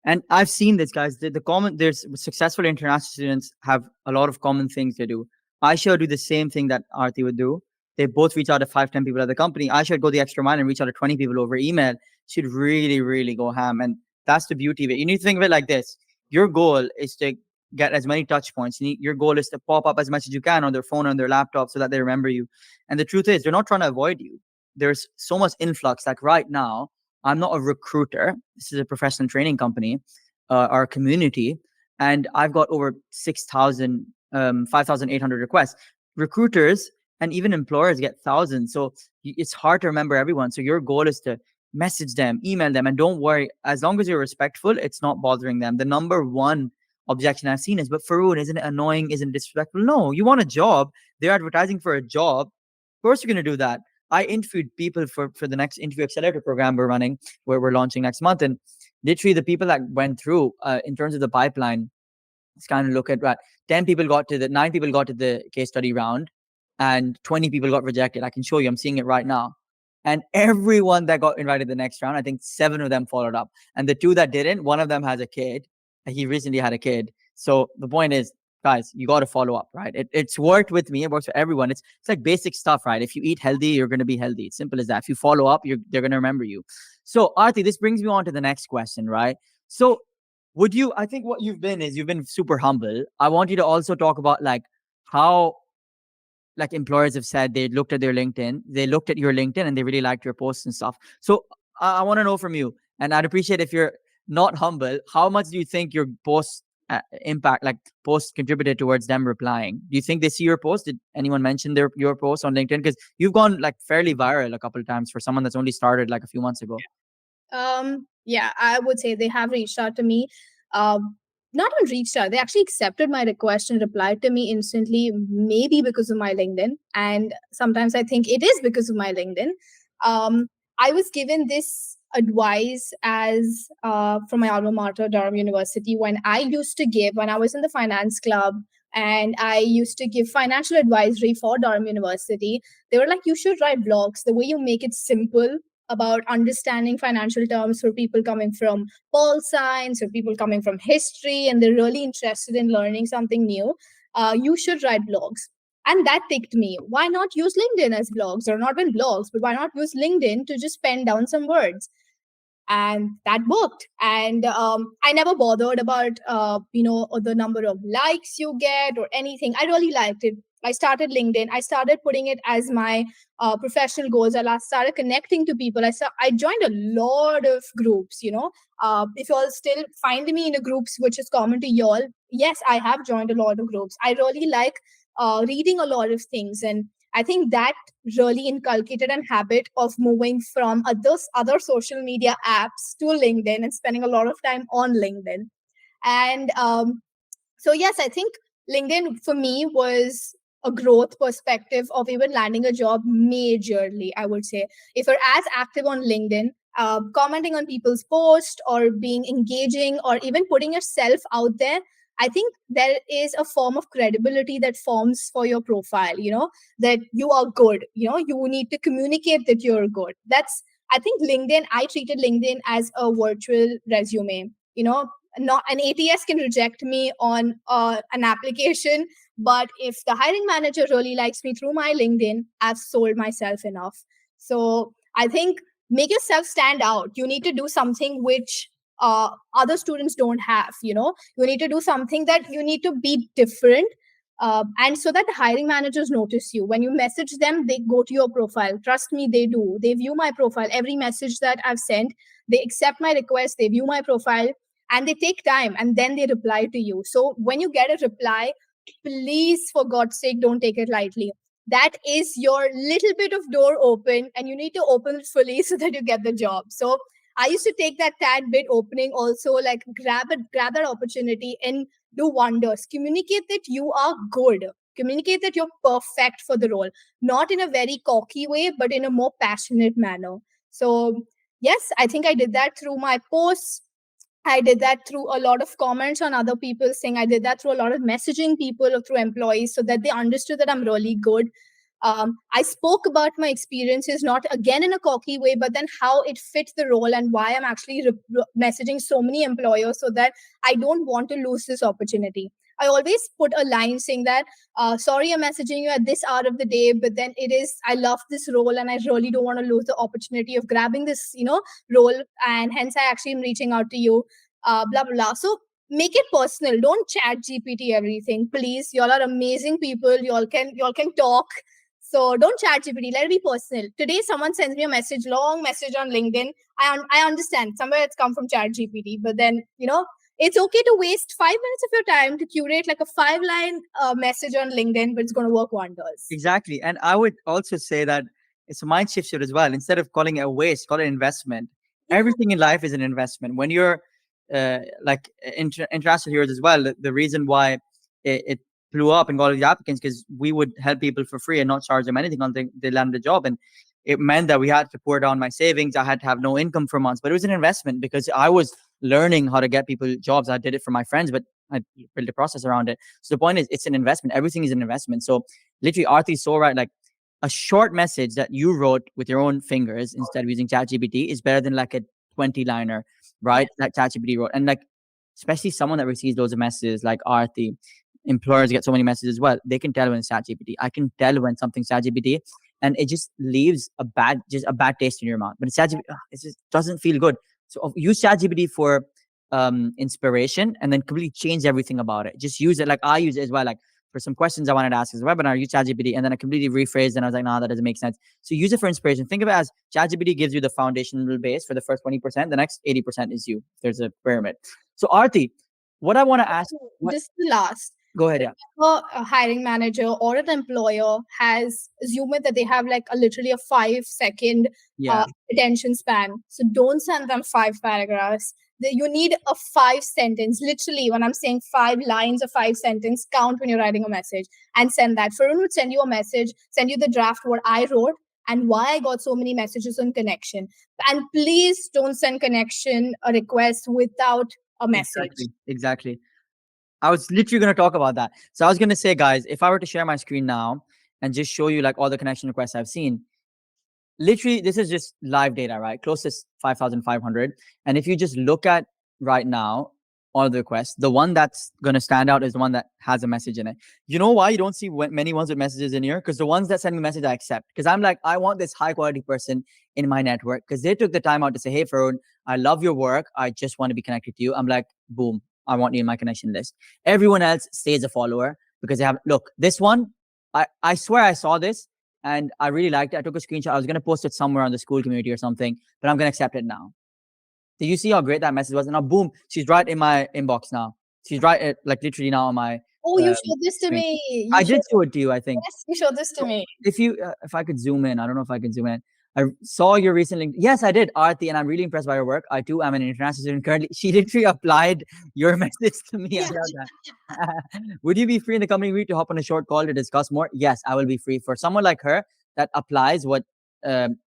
and I've seen this, guys. There's successful international students have a lot of common things they do. I should do the same thing that Aarti would do. They both reach out to 5, 10 people at the company. I should go the extra mile and reach out to 20 people over email. Should really, really go ham, and that's the beauty of it. You need to think of it like this: your goal is to get as many touch points. Your goal is to pop up as much as you can on their phone, on their laptop, so that they remember you. And the truth is, they're not trying to avoid you. There's so much influx. Like right now, I'm not a recruiter. This is a professional training company, our community, and I've got over 6,000, 5,800 requests. Recruiters and even employers get thousands. So it's hard to remember everyone. So your goal is to message them, email them, and don't worry. As long as you're respectful, it's not bothering them. The number one objection I've seen is, but Faroon, isn't it annoying? Isn't it disrespectful? No, you want a job. They're advertising for a job. Of course you're going to do that. I interviewed people for the next interview accelerator program we're running, where we're launching next month. And literally the people that went through in terms of the pipeline, let's kind of look at what 9 people got to the case study round, and 20 people got rejected. I can show you, I'm seeing it right now. And everyone that got invited the next round, I think 7 of them followed up. And the 2 that didn't, one of them has a kid. He recently had a kid. So the point is, guys, you got to follow up, right? It's worked with me. It works for everyone. It's like basic stuff, right? If you eat healthy, you're going to be healthy. It's simple as that. If you follow up, they're going to remember you. So Arthy, this brings me on to the next question, right? So I think what you've been super humble. I want you to also talk about like how like employers have said they looked at your LinkedIn, and they really liked your posts and stuff. So I want to know from you, and I'd appreciate if you're not humble, how much do you think your posts posts contributed towards them replying? Do you think they see your post? Did anyone mention your post on LinkedIn? Because you've gone like fairly viral a couple of times for someone that's only started like a few months ago. Yeah, I would say they have reached out to me. Not even reached out, they actually accepted my request and replied to me instantly, maybe because of my LinkedIn. And sometimes I think it is because of my LinkedIn. I was given this advice as from my alma mater, Durham University, when I was in the finance club and I used to give financial advisory for Durham University. They were like, you should write blogs. The way you make it simple about understanding financial terms for people coming from pol science or people coming from history, and they're really interested in learning something new, you should write blogs. And that ticked me. Why not use LinkedIn as blogs, or not even blogs, but why not use LinkedIn to just pen down some words? And that worked. And I never bothered about the number of likes you get or anything. I really liked it. I started LinkedIn. I started putting it as my professional goals. I started connecting to people. I joined a lot of groups. If you all still find me in the groups which is common to y'all, yes, I have joined a lot of groups. I really like reading a lot of things, and I think that really inculcated a habit of moving from other social media apps to LinkedIn and spending a lot of time on LinkedIn. And so yes, I think LinkedIn for me was a growth perspective of even landing a job majorly, I would say. If you're as active on LinkedIn, commenting on people's posts or being engaging or even putting yourself out there, I think there is a form of credibility that forms for your profile, that you are good. You need to communicate that you're good. I think I treated LinkedIn as a virtual resume. Not an ATS can reject me on an application, but if the hiring manager really likes me through my LinkedIn, I've sold myself enough. So I think make yourself stand out. You need to do something which other students don't have. You need to do something that you need to be different. And so that the hiring managers notice you. When you message them, they go to your profile. Trust me, they do. They view my profile. Every message that I've sent, they accept my request, they view my profile, and they take time and then they reply to you. So when you get a reply, please, for God's sake, don't take it lightly. That is your little bit of door open, and you need to open it fully so that you get the job. So I used to take that tad bit opening also, like grab that opportunity and do wonders. Communicate that you are good. Communicate that you're perfect for the role, not in a very cocky way, but in a more passionate manner. So yes, I think I did that through my posts. I did that through a lot of comments on other people's thing. I did that through a lot of messaging people or through employees so that they understood that I'm really good. I spoke about my experiences, not again in a cocky way, but then how it fit the role and why I'm actually messaging so many employers so that I don't want to lose this opportunity. I always put a line saying that, sorry, I'm messaging you at this hour of the day, but then I love this role and I really don't want to lose the opportunity of grabbing this, role. And hence I actually am reaching out to you, blah, blah, blah. So make it personal. Don't chat GPT everything, please. Y'all are amazing people. Y'all can talk. So don't chat GPT. Let it be personal. Today, someone sends me a long message on LinkedIn. I understand somewhere it's come from chat GPT, but then, it's okay to waste 5 minutes of your time to curate like a 5-line message on LinkedIn, but it's going to work wonders. Exactly. And I would also say that it's a mind shift as well. Instead of calling it a waste, call it investment. Yeah. Everything in life is an investment. When you're like international heroes as well, the reason why it blew up and got all the applicants, because we would help people for free and not charge them anything until they land a job. And it meant that we had to pour down my savings. I had to have no income for months, but it was an investment because I was learning how to get people jobs. I did it for my friends, but I built a process around it. So the point is, it's an investment. Everything is an investment. So literally, Arthy is so right. Like a short message that you wrote with your own fingers instead of using ChatGPT is better than like a 20-liner, right? That ChatGPT wrote. And like, especially someone that receives loads of messages like Arthy, employers get so many messages as well. They can tell when it's ChatGPT. I can tell when something's ChatGPT, and it just leaves a bad taste in your mouth. But it's ChatGPT, it just doesn't feel good. So use ChatGPT for inspiration, and then completely change everything about it. Just use it like I use it as well. Like for some questions I wanted to ask as a webinar, I use ChatGPT, and then I completely rephrased, and I was like, nah, that doesn't make sense. So use it for inspiration. Think of it as ChatGPT gives you the foundational base for the first 20%. The next 80% is you. There's a pyramid. So Arthy, what I want to ask, Just the last. Go ahead. Yeah. A hiring manager or an employer has assumed that they have like literally a 5-second attention span. So don't send them 5 paragraphs. You need a 5-sentence. Literally, when I'm saying 5 lines or 5 sentence, count when you're writing a message and send that. Farun would send you a message, send you the draft what I wrote and why I got so many messages on connection. And please don't send connection a request without a message. Exactly. I was literally going to talk about that. So I was going to say, guys, if I were to share my screen now and just show you like all the connection requests I've seen, literally, this is just live data, right? Closest 5,500. And if you just look at right now, all the requests, the one that's going to stand out is the one that has a message in it. You know why you don't see many ones with messages in here? Because the ones that send me message, I accept. Because I'm like, I want this high quality person in my network because they took the time out to say, hey, Farun, I love your work. I just want to be connected to you. I'm like, boom, I want you in my connection list. Everyone else stays a follower because they have, look, this one, I swear I saw this and I really liked it. I took a screenshot. I was gonna post it somewhere on the school community or something, but I'm gonna accept it now. Do you see how great that message was? And now, boom, she's right in my inbox now. She's right, like literally now on my. Oh, you um, showed this to screen. me. I did show it to you, I think. Yes, you showed this to So, me. if I could zoom in, I don't know if I can zoom in. I saw your recent link. Yes, I did, Aarti, and I'm really impressed by your work. I too am an international student currently. She literally applied your message to me. I Yeah. love that. Would you be free in the coming week to hop on a short call to discuss more? Yes, I will be free. For someone like her that applies what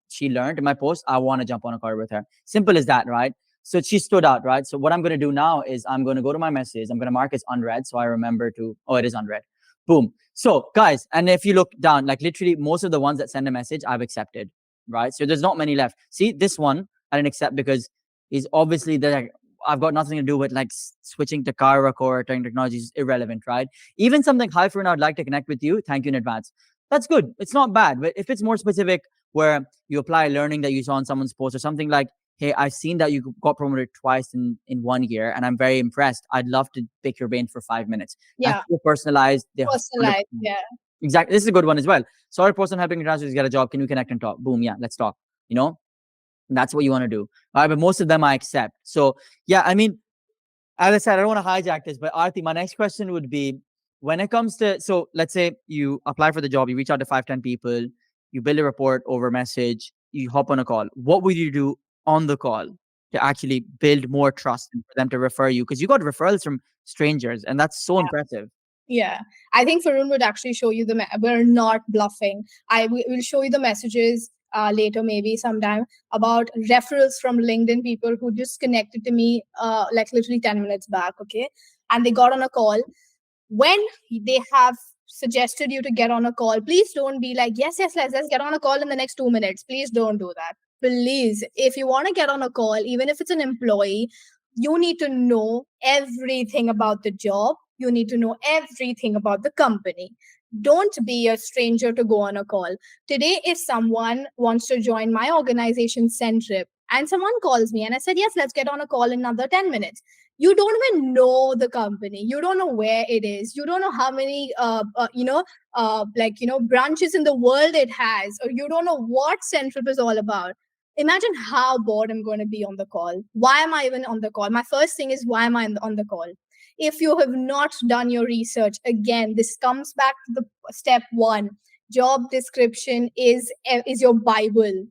she learned in my post, I want to jump on a call with her. Simple as that, right? So she stood out, right? So what I'm going to do now is I'm going to go to my message. I'm going to mark as unread, so I remember to. Oh, it is unread. Boom. So guys, and if you look down, like literally most of the ones that send a message, I've accepted, right? So there's not many left. See, this one I didn't accept because he's obviously there. I've got nothing to do with like switching to car or turning technology is irrelevant, right? Even something, hi Farun, I'd like to connect with you. Thank you in advance. That's good. It's not bad. But if it's more specific, where you apply learning that you saw on someone's post or something like, hey, I've seen that you got promoted twice in 1 year and I'm very impressed. I'd love to pick your brain for 5 minutes. Yeah, That's so personalized. personalized. Yeah. Exactly. This is a good one as well. Sorry, person helping translators get a job. Can we connect and talk? Boom. Yeah, let's talk. You know, that's what you want to do. All right, but most of them I accept. So yeah, I mean, as I said, I don't want to hijack this, but Arthy, my next question would be, when it comes to, so let's say you apply for the job, you reach out to 5-10 people, you build a report over message, you hop on a call. What would you do on the call to actually build more trust and for them to refer you? Because you got referrals from strangers, and that's so impressive. Yeah, I think Farun would actually show you we're not bluffing. Will show you the messages later, maybe sometime, about referrals from LinkedIn people who just connected to me like literally 10 minutes back. Okay. And they got on a call. When they have suggested you to get on a call, please don't be like, yes, let's get on a call in the next 2 minutes. Please don't do that. Please, if you want to get on a call, even if it's an employee, you need to know everything about the job. You need to know everything about the company. Don't be a stranger to go on a call. Today, if someone wants to join my organization, Centrip, and someone calls me and I said, yes, let's get on a call in another 10 minutes. You don't even know the company. You don't know where it is. You don't know how many, branches in the world it has, or you don't know what Centrip is all about. Imagine how bored I'm going to be on the call. Why am I even on the call? My first thing is, why am I on the call? If you have not done your research, again, this comes back to the step one. Job description is your Bible,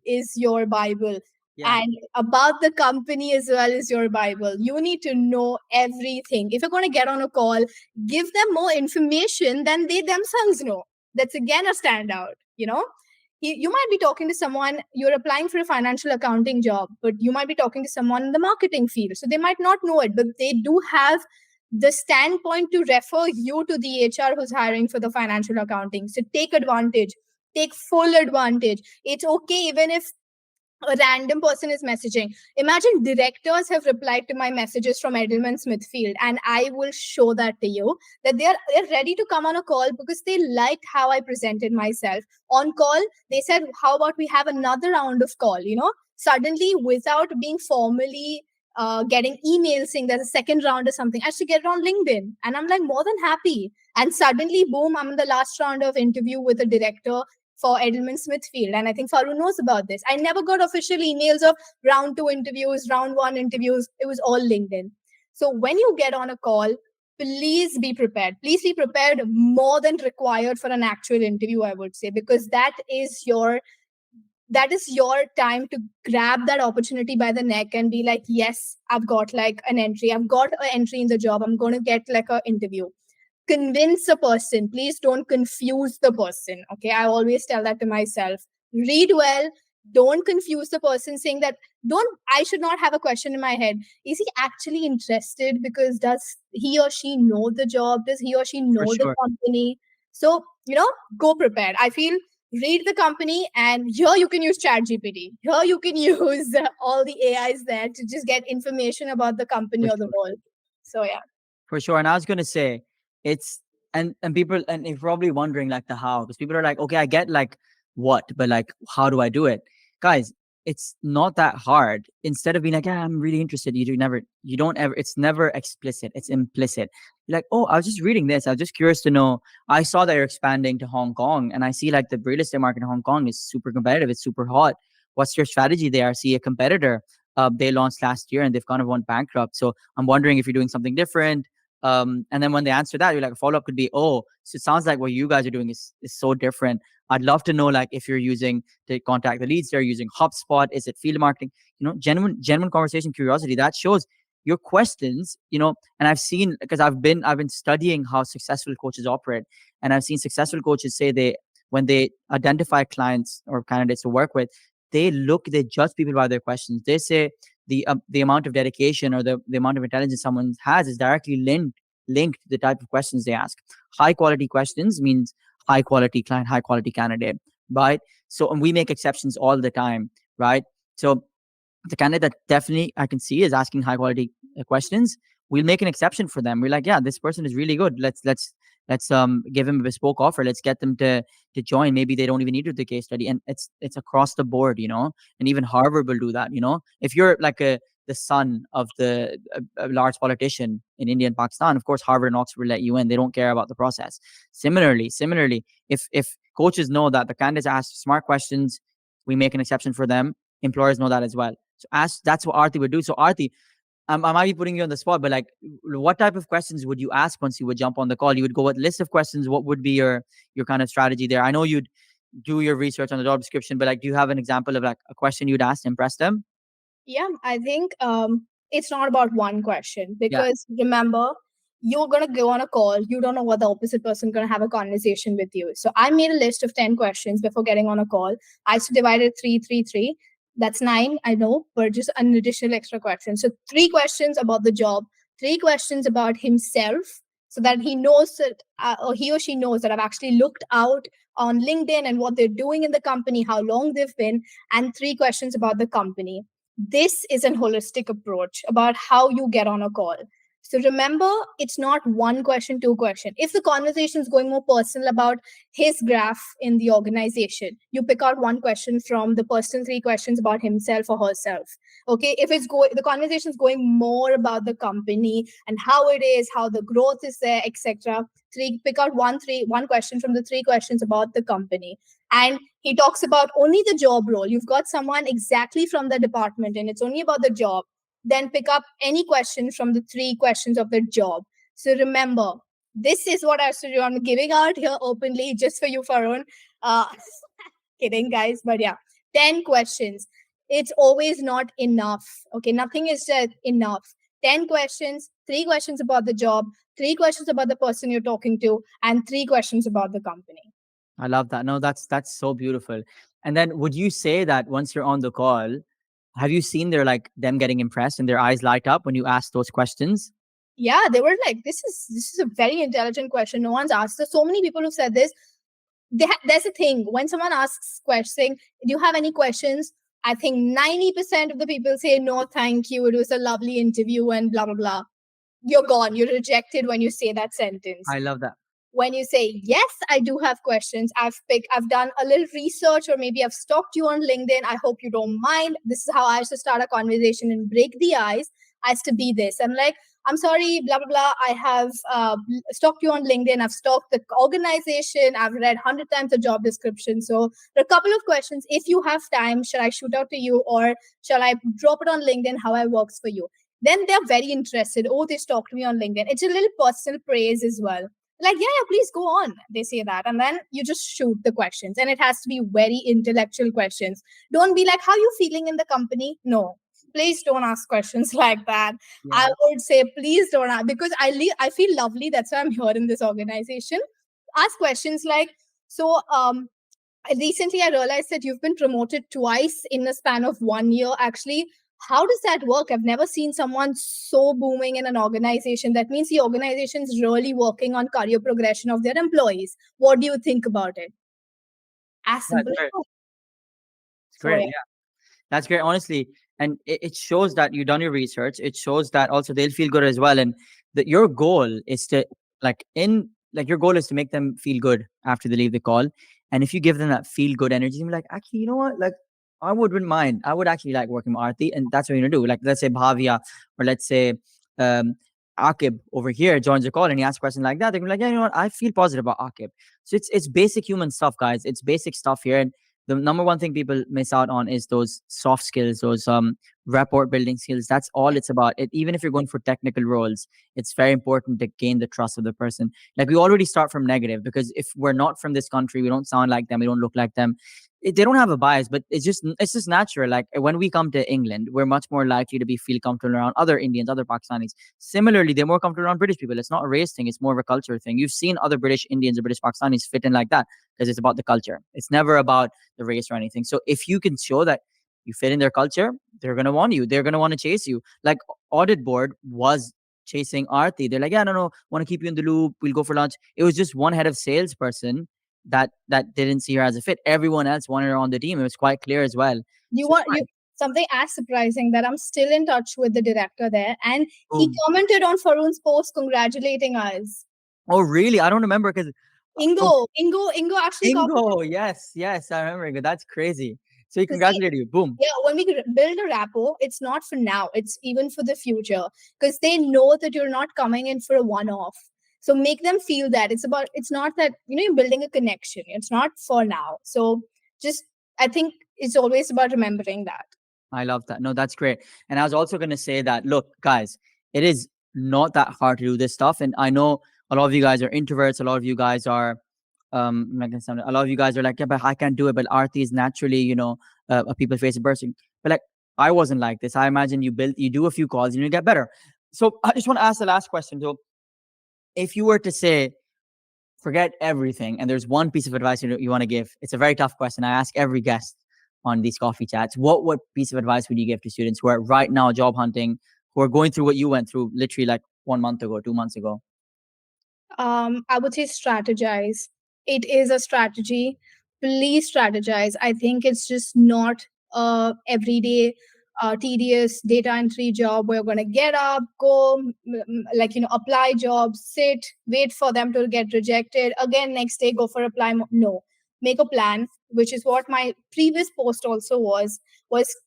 Yeah. and about the company as well as your Bible. You need to know everything. If you're going to get on a call, give them more information than they themselves know. That's again a standout. You might be talking to someone, you're applying for a financial accounting job, but you might be talking to someone in the marketing field. So they might not know it, but they do have the standpoint to refer you to the HR who's hiring for the financial accounting. So take advantage, take full advantage. It's okay even if a random person is messaging. Imagine directors have replied to my messages from Edelman Smithfield, and I will show that to you, that they're ready to come on a call because they liked how I presented myself. On call, they said, how about we have another round of call? Suddenly, without being formally getting emails saying there's a second round or something, I should get it on LinkedIn. And I'm like, more than happy. And suddenly, boom, I'm in the last round of interview with a director for Edelman Smithfield. And I think Farun knows about this. I never got official emails of round 2 interviews, round 1 interviews. It was all LinkedIn. So when you get on a call, please be prepared. Please be prepared more than required for an actual interview, I would say, because that is your time to grab that opportunity by the neck and be like, yes, I've got like an entry. I've got an entry in the job. I'm going to get like an interview. Convince a person. Please don't confuse the person. Okay. I always tell that to myself. Read well. Don't confuse the person saying that I should not have a question in my head. Is he actually interested? Because does he or she know the job? Does he or she know the sure. company? So, go prepared. I feel read the company, and here you can use ChatGPT. Here you can use all the AIs there to just get information about the company For or the sure. role. So yeah. For sure. And I was gonna say, it's and people, and you're probably wondering like the how, because people are like, okay, I get like what, but like how do I do it? Guys, it's not that hard. Instead of being like, yeah, I'm really interested, you don't ever, it's never explicit, it's implicit. You're like, oh, I was just reading this, I was just curious to know, I saw that you're expanding to Hong Kong, and I see like the real estate market in Hong Kong is super competitive, it's super hot. What's your strategy there? I see a competitor, they launched last year and they've kind of went bankrupt, so I'm wondering if you're doing something different. And then when they answer that, you're like, a follow-up could be, oh, so it sounds like what you guys are doing is so different. I'd love to know, like, if you're using to contact the leads, they're using HubSpot, is it field marketing? Genuine conversation, curiosity, that shows your questions, and I've seen, because I've been studying how successful coaches operate, and I've seen successful coaches say when they identify clients or candidates to work with, they judge people by their questions. They say the amount of dedication or the amount of intelligence someone has is directly linked to the type of questions they ask. High quality questions means high quality client, high quality candidate, right? So, and we make exceptions all the time, right? So the candidate that definitely I can see is asking high quality questions, we'll make an exception for them. We're like, yeah, this person is really good. Let's give him a bespoke offer. Let's get them to join. Maybe they don't even need to do the case study, and it's across the board, And even Harvard will do that, If you're like the son of a large politician in India and Pakistan, of course Harvard and Oxford will let you in. They don't care about the process. Similarly, if coaches know that the candidates ask smart questions, we make an exception for them. Employers know that as well. So that's what Aarti would do. So Aarti, I might be putting you on the spot, but like, what type of questions would you ask once you would jump on the call? You would go with a list of questions. What would be your kind of strategy there? I know you'd do your research on the job description, but like, do you have an example of like a question you'd ask to impress them? Yeah, I think it's not about one question, Yeah. because remember, you're going to go on a call. You don't know what the opposite person going to have a conversation with you. So I made a list of 10 questions before getting on a call. I used to divide it 3, 3, 3. That's 9, I know, but just an additional extra question. So 3 questions about the job, 3 questions about himself, so that he knows that, or he or she knows that I've actually looked out on LinkedIn and what they're doing in the company, how long they've been, and 3 questions about the company. This is an holistic approach about how you get on a call. So remember, it's not one question, 2 question. If the conversation is going more personal about his graph in the organization, you pick out one question from the personal 3 questions about himself or herself. Okay, if the conversation is going more about the company and how it is, how the growth is there, etc. Pick out one question from the 3 questions about the company. And he talks about only the job role. You've got someone exactly from the department and it's only about the job. Then pick up any question from the 3 questions of the job. So remember, this is what I should do. I'm giving out here openly just for you, Farun. Kidding, guys. But yeah, 10 questions. It's always not enough. Okay, nothing is just enough. 10 questions, 3 questions about the job, 3 questions about the person you're talking to, and 3 questions about the company. I love that. No, that's so beautiful. And then would you say that once you're on the call, have you seen them getting impressed and their eyes light up when you ask those questions? Yeah, they were like, this is a very intelligent question. No one's asked this. So many people who've said this. There's a thing when someone asks question, do you have any questions? I think 90% of the people say no, thank you. It was a lovely interview and blah blah blah. You're gone. You're rejected when you say that sentence. I love that. When you say, yes, I do have questions, I've done a little research, or maybe I've stalked you on LinkedIn, I hope you don't mind. This is how I used to start a conversation and break the ice. I used to be this. I'm like, I'm sorry, blah, blah, blah. I have stalked you on LinkedIn. I've stalked the organization. I've read 100 times the job description. So there are a couple of questions. If you have time, shall I shoot out to you or shall I drop it on LinkedIn? How it works for you? Then they're very interested. Oh, they stalked me on LinkedIn. It's a little personal praise as well. Like, yeah, please go on. They say that. And then you just shoot the questions. And it has to be very intellectual questions. Don't be like, how are you feeling in the company? No, please don't ask questions like that. Yeah. I would say, please don't ask, because I feel lovely. That's why I'm here in this organization. Ask questions like, so recently I realized that you've been promoted twice in the span of 1 year. Actually, how does that work? I've never seen someone so booming in an organization. That means the organization is really working on career progression of their employees. What do you think about it? As simple as that. It's great. Yeah. That's great, honestly. And it shows that you've done your research. It shows that also they'll feel good as well. And that your goal is to your goal is to make them feel good after they leave the call. And if you give them that feel good energy, you're like, actually, you know what? Like, I wouldn't mind. I would actually like working with Aarti, and that's what you're gonna do. Like, let's say Bhavya, or let's say um, Akib over here joins the call and he asks a question like that. They're gonna be like, yeah, you know what? I feel positive about Akib. So it's basic human stuff, guys. It's basic stuff here, and the number one thing people miss out on is those soft skills, those rapport building skills. That's all it's about. Even if you're going for technical roles, it's very important to gain the trust of the person. Like, we already start from negative because if we're not from this country, we don't sound like them, we don't look like them, they don't have a bias, but it's just natural. Like, when we come to England, we're much more likely to be feel comfortable around other Indians, other Pakistanis. Similarly, they're more comfortable around British people. It's not a race thing; it's more of a culture thing. You've seen other British Indians or British Pakistanis fit in like that because it's about the culture. It's never about the race or anything. So if you can show that you fit in their culture, they're gonna want you. They're gonna want to chase you. Like, audit board was chasing Aarti. They're like, yeah, no, no, want to keep you in the loop. We'll go for lunch. It was just one head of salesperson that didn't see her as a fit. Everyone else wanted her on the team. It was quite clear as well. You So want fine. you something as surprising that I'm still in touch with the director there, and he Boom. commented on Farun's post congratulating us. Oh, really? I don't remember because Ingo actually commented. Ingo. Yes, yes, I remember Ingo. That's crazy. So he Because congratulated you. Boom. yeah, when we build a rapport, it's not for now, it's even for the future, because they know that you're not coming in for a one-off. So make them feel that it's not that, you're building a connection, it's not for now. So just, I think it's always about remembering that. I love that. No, that's great. And I was also going to say that, look, guys, it is not that hard to do this stuff. And I know a lot of you guys are introverts. A lot of you guys are, a lot of you guys are like, yeah, but I can't do it. But Arthy is naturally, a people facing person. But like, I wasn't like this. I imagine you do a few calls and you get better. So I just want to ask the last question. So if you were to say, forget everything, and there's one piece of advice you want to give, it's a very tough question. I ask every guest on these coffee chats, what piece of advice would you give to students who are right now job hunting, who are going through what you went through literally like 1 month ago, 2 months ago? I would say strategize. It is a strategy. Please strategize. I think it's just not everyday tedious data entry job where you're going to get up, go, like, apply jobs, sit, wait for them to get rejected. Again, next day, go for apply. No, make a plan, which is what my previous post also was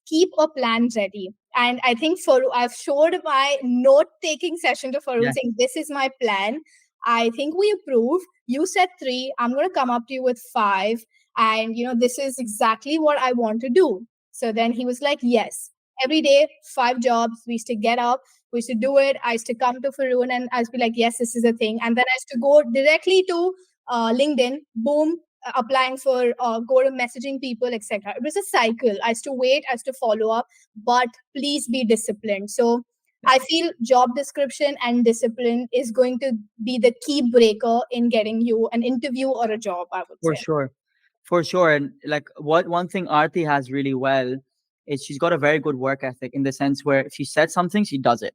keep a plan ready. And I think I've showed my note taking session to Farun Yeah. saying, this is my plan. I think we approve. You said 3. I'm going to come up to you with 5. And, this is exactly what I want to do. So then he was like, yes, every day, 5 jobs. We used to get up. We used to do it. I used to come to Farun and I used to be like, yes, this is a thing. And then I used to go directly to LinkedIn, boom, applying for, go to messaging people, etc. It was a cycle. I used to wait, I used to follow up, but please be disciplined. So I feel job description and discipline is going to be the key breaker in getting you an interview or a job, I would For say. sure. For sure. And like, what one thing Arti has really well is she's got a very good work ethic, in the sense where if she said something, she does it.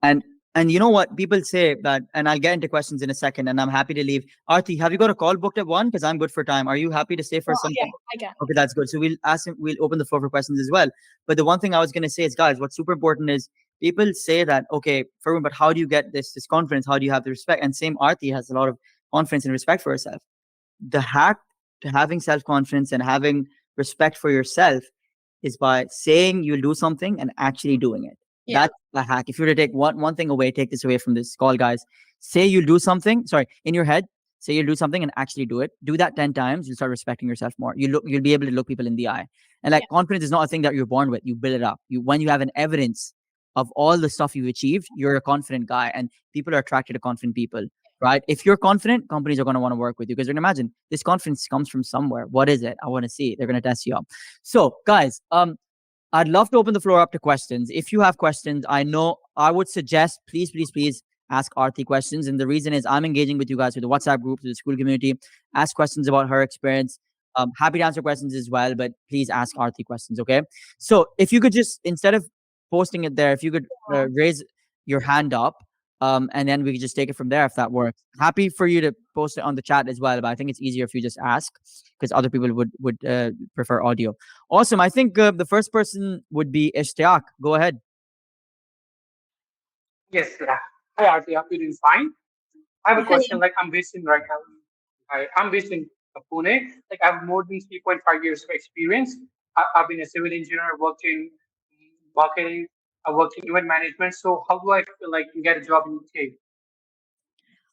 And you know what people say that, and I'll get into questions in a second, and I'm happy to leave. Arti, have you got a call booked at 1? Because I'm good for time. Are you happy to stay for Oh, some yeah, time? I can. Okay, that's good. So we'll open the floor for questions as well. But the one thing I was gonna say is, guys, what's super important is people say that, okay, Farun, but how do you get this confidence? How do you have the respect? And same, Arti has a lot of confidence and respect for herself. The hack to having self-confidence and having respect for yourself is by saying you'll do something and actually doing it. Yeah. That's a hack. If you were to take one thing away, take this away from this call, guys. Say you'll do something. Sorry, in your head, say you'll do something and actually do it. Do that 10 times. You'll start respecting yourself more. You'll be able to look people in the eye. And like, confidence is not a thing that you're born with. You build it up. When you have an evidence of all the stuff you've achieved, you're a confident guy, and people are attracted to confident people. Right? If you're confident, companies are going to want to work with you, because they're going to imagine this confidence comes from somewhere. What is it? I want to see. They're going to test you up. So, guys, I'd love to open the floor up to questions. If you have questions, I know I would suggest, please, please, please ask Arthy questions. And the reason is I'm engaging with you guys through the WhatsApp group, through the school community. Ask questions about her experience. Happy to answer questions as well, but please ask Arthy questions, okay? So if you could just, instead of posting it there, if you could raise your hand up, and then we could just take it from there if that works. Happy for you to post it on the chat as well, but I think it's easier if you just ask, because other people would prefer audio. Awesome. I think the first person would be Ishtiaq. Go ahead. Yes, yeah. Hi, Arthy. Hope you're doing fine. I have a question. Like, I'm based in right now. I'm based in Pune. Like, I have more than 3.5 years of experience. I've been a civil engineer, worked in marketing, I worked in event management. So how do I like get a job in UK?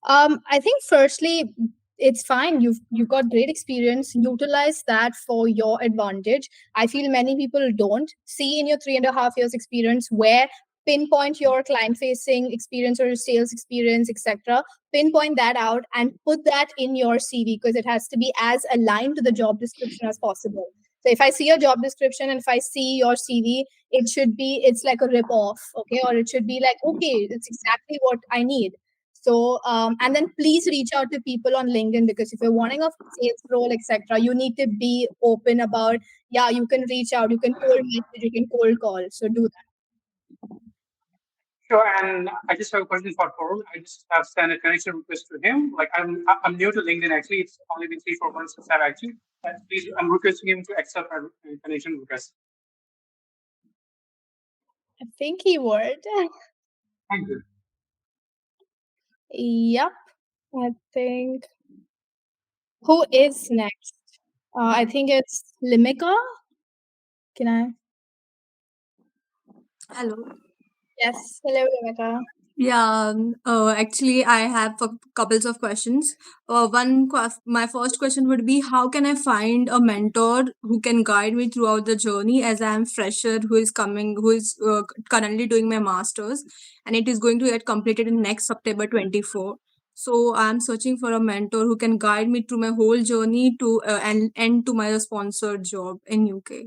I think firstly, it's fine. You've got great experience. Utilize that for your advantage. I feel many people don't see in your 3.5 years experience where pinpoint your client facing experience or your sales experience, etc. Pinpoint that out and put that in your CV because it has to be as aligned to the job description as possible. So if I see your job description and if I see your CV, it's like a rip off, okay, or it should be like, okay, it's exactly what I need. So, and then please reach out to people on LinkedIn because if you're wanting a sales role, etc., you need to be open about, yeah, you can reach out, you can cold message, you can cold call. So do that. Sure, and I just have a question for Paul. I just have sent a connection request to him. Like I'm new to LinkedIn actually. It's only been 3 4 months since I've actually. Please, I'm requesting him to accept my connection request. I think he would. Thank you. Yep. I think. Who is next? I think it's Limika. Can I? Hello. Yes. Hello, Limika. Yeah, actually, I have a couples of questions. My first question would be, how can I find a mentor who can guide me throughout the journey as I am fresher who is currently doing my masters, and it is going to get completed in next September 24. So I'm searching for a mentor who can guide me through my whole journey to and end to my sponsored job in UK.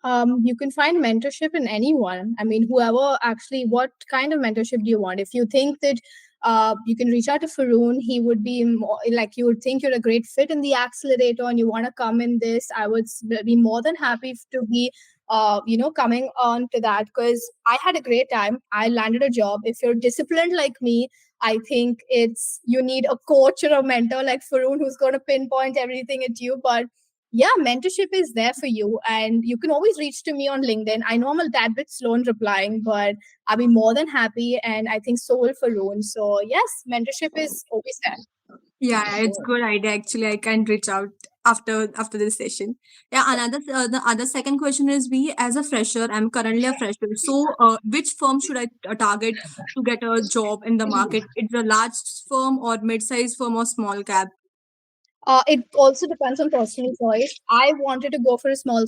You can find mentorship in anyone. I mean, whoever actually, what kind of mentorship do you want? If you think that you can reach out to Faroon, he would be more, like, you would think you're a great fit in the accelerator and you want to come in this, I would be more than happy to be, coming on to that because I had a great time. I landed a job. If you're disciplined like me, I think you need a coach or a mentor like Faroon who's going to pinpoint everything at you. But yeah, mentorship is there for you. And you can always reach to me on LinkedIn. I know I'm a tad bit slow in replying, but I'll be more than happy. And I think so will Faroon. So yes, mentorship is always there. Yeah, it's good idea. Actually, I can reach out after this session. Yeah, the other second question is, we as a fresher, I'm currently a fresher. So, which firm should I target to get a job in the market? It's a large firm or mid-sized firm or small cap? It also depends on personal choice. I wanted to go for a small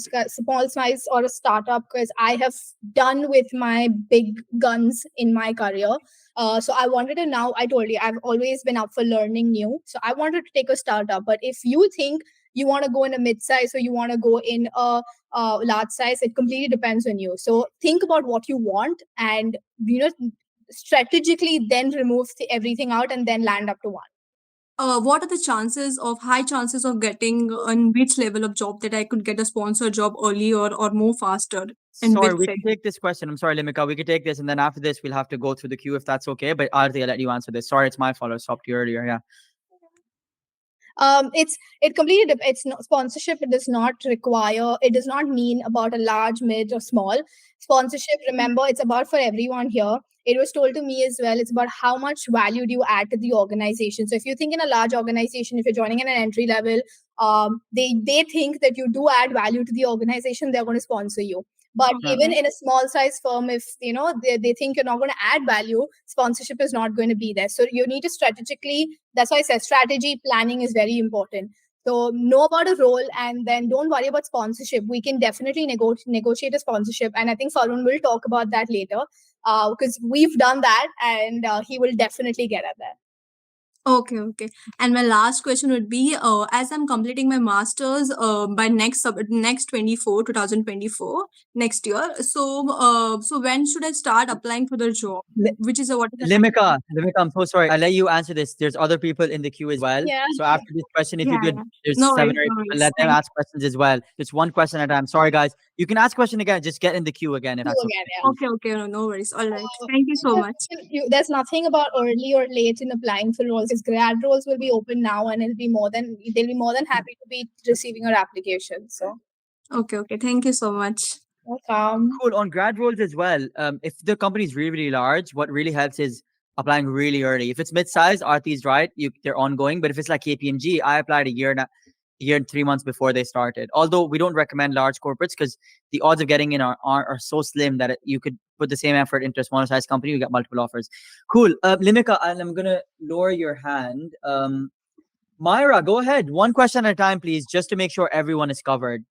size or a startup because I have done with my big guns in my career. So I wanted to now. I told you I've always been up for learning new. So I wanted to take a startup. But if you think you want to go in a mid size or you want to go in a large size, it completely depends on you. So think about what you want and strategically then remove everything out and then land up to one. What are the high chances of getting on which level of job that I could get a sponsored job early or more faster? And Sorry, which we can take this question. I'm sorry, Limika. We can take this, and then after this, we'll have to go through the queue if that's okay. But Arthy, I'll let you answer this. Sorry, it's my fault. I stopped you earlier. Yeah. It completely it's not sponsorship. It does not require, it does not mean about a large, mid, or small. Sponsorship, remember, it's about for everyone here. It was told to me as well, it's about how much value do you add to the organization. So if you think in a large organization, if you're joining in an entry level, they think that you do add value to the organization, they're going to sponsor you. But even in a small size firm, if they think you're not going to add value, sponsorship is not going to be there. So you need to strategically, that's why I said strategy planning is very important. So know about a role and then don't worry about sponsorship. We can definitely negotiate a sponsorship. And I think Farun will talk about that later because we've done that and he will definitely get at that. Okay. And my last question would be, as I'm completing my masters by next 2024 next year. So when should I start applying for the job? Which is what is the Limika, I'm so sorry. I'll let you answer this. There's other people in the queue as well. Yeah. So after this question, if you Yeah, could, yeah. there's No 7 worries, or 8 no people, worries. let them Thank ask questions as well. Just one question at a time. Sorry, guys. You can ask question again. Just get in the queue again if You that's okay. again, yeah. Okay, no worries. All right. Thank you so much. There's nothing about early or late in applying for roles. Because grad roles will be open now, and they'll be more than happy to be receiving your application. So Okay. Thank you so much. welcome. Cool. On grad roles as well, if the company is really, really large, what really helps is applying really early. If it's mid-size, Arthy's right, they're ongoing. But if it's like KPMG, I applied a year and 3 months before they started. Although we don't recommend large corporates because the odds of getting in are so slim that you could put the same effort into a smaller size company, you get multiple offers. Cool. Limika, and I'm going to lower your hand. Myra, go ahead. One question at a time, please, just to make sure everyone is covered.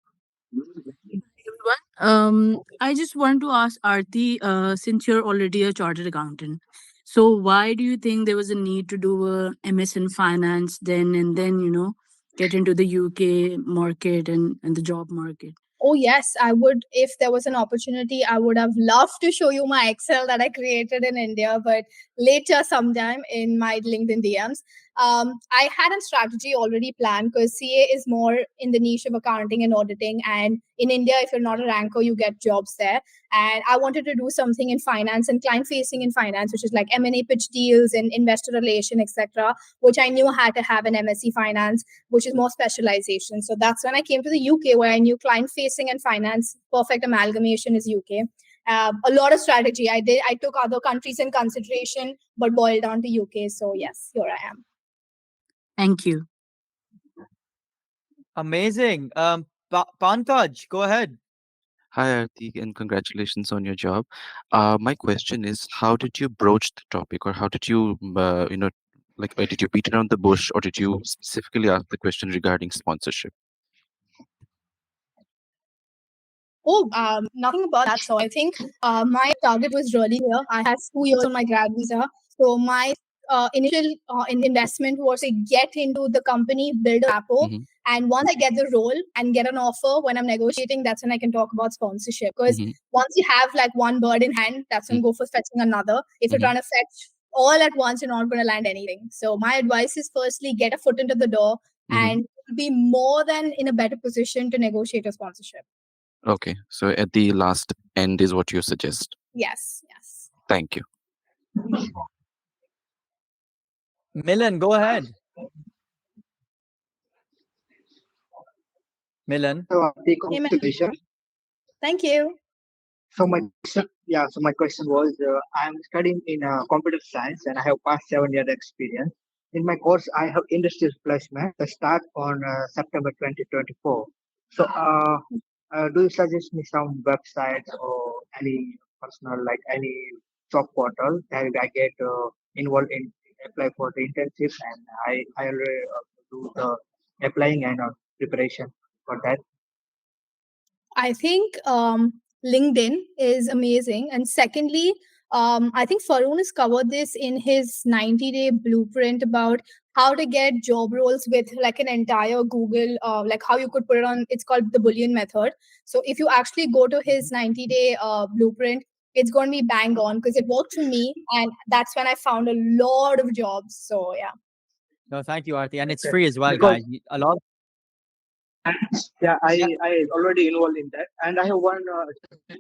I just want to ask Arthy, since you're already a chartered accountant, so why do you think there was a need to do a MS in finance then and then, get into the UK market and the job market? Oh, yes, I would. If there was an opportunity, I would have loved to show you my Excel that I created in India, but later sometime in my LinkedIn DMs. I had a strategy already planned because CA is more in the niche of accounting and auditing. And in India, if you're not a ranker, you get jobs there. And I wanted to do something in finance and client facing in finance, which is like M&A pitch deals and investor relation, etc., which I knew had to have an MSc finance, which is more specialization. So that's when I came to the UK, where I knew client facing and finance, perfect amalgamation is UK. A lot of strategy. I took other countries in consideration, but boiled down to UK. So yes, here I am. Thank you. Amazing. Pankaj, go ahead. Hi, Arthy, and congratulations on your job. My question is, how did you broach the topic, or how did you, did you beat around the bush, or did you specifically ask the question regarding sponsorship? Oh, nothing about that. So I think my target was really clear. I had 2 years on my grad visa. So my initial investment was to get into the company, build a rapport. Mhm, And once I get the role and get an offer, when I'm negotiating, that's when I can talk about sponsorship. Because mhm, once you have like one bird in hand, that's when mhm, go for fetching another. If you're mhm. trying to fetch all at once, you're not going to land anything. So my advice is firstly, get a foot into the door Mhm. and be more than in a better position to negotiate a sponsorship. Okay, so at the last end is what you suggest. Yes, yes. Thank you. Milan, go ahead. Milan. So, the Amen. congratulations. Thank you. So my question was, I'm studying in computer science and I have past 7 years experience. In my course, I have industry placement that start on September 2024. So, do you suggest me some websites or any personal, like any job portal that I get involved in apply for the internship, and I already do the applying and preparation for that. I think LinkedIn is amazing. And secondly, I think Farun has covered this in his 90-day blueprint about how to get job roles with like an entire Google, like how you could put it on, it's called the Boolean method. So if you actually go to his 90-day blueprint, it's going to be bang on because it worked for me. And that's when I found a lot of jobs. So yeah. No, thank you, Arthy. And it's Okay. free as well, Because guys. A lot. yeah, Yeah. I already involved in that, and I have one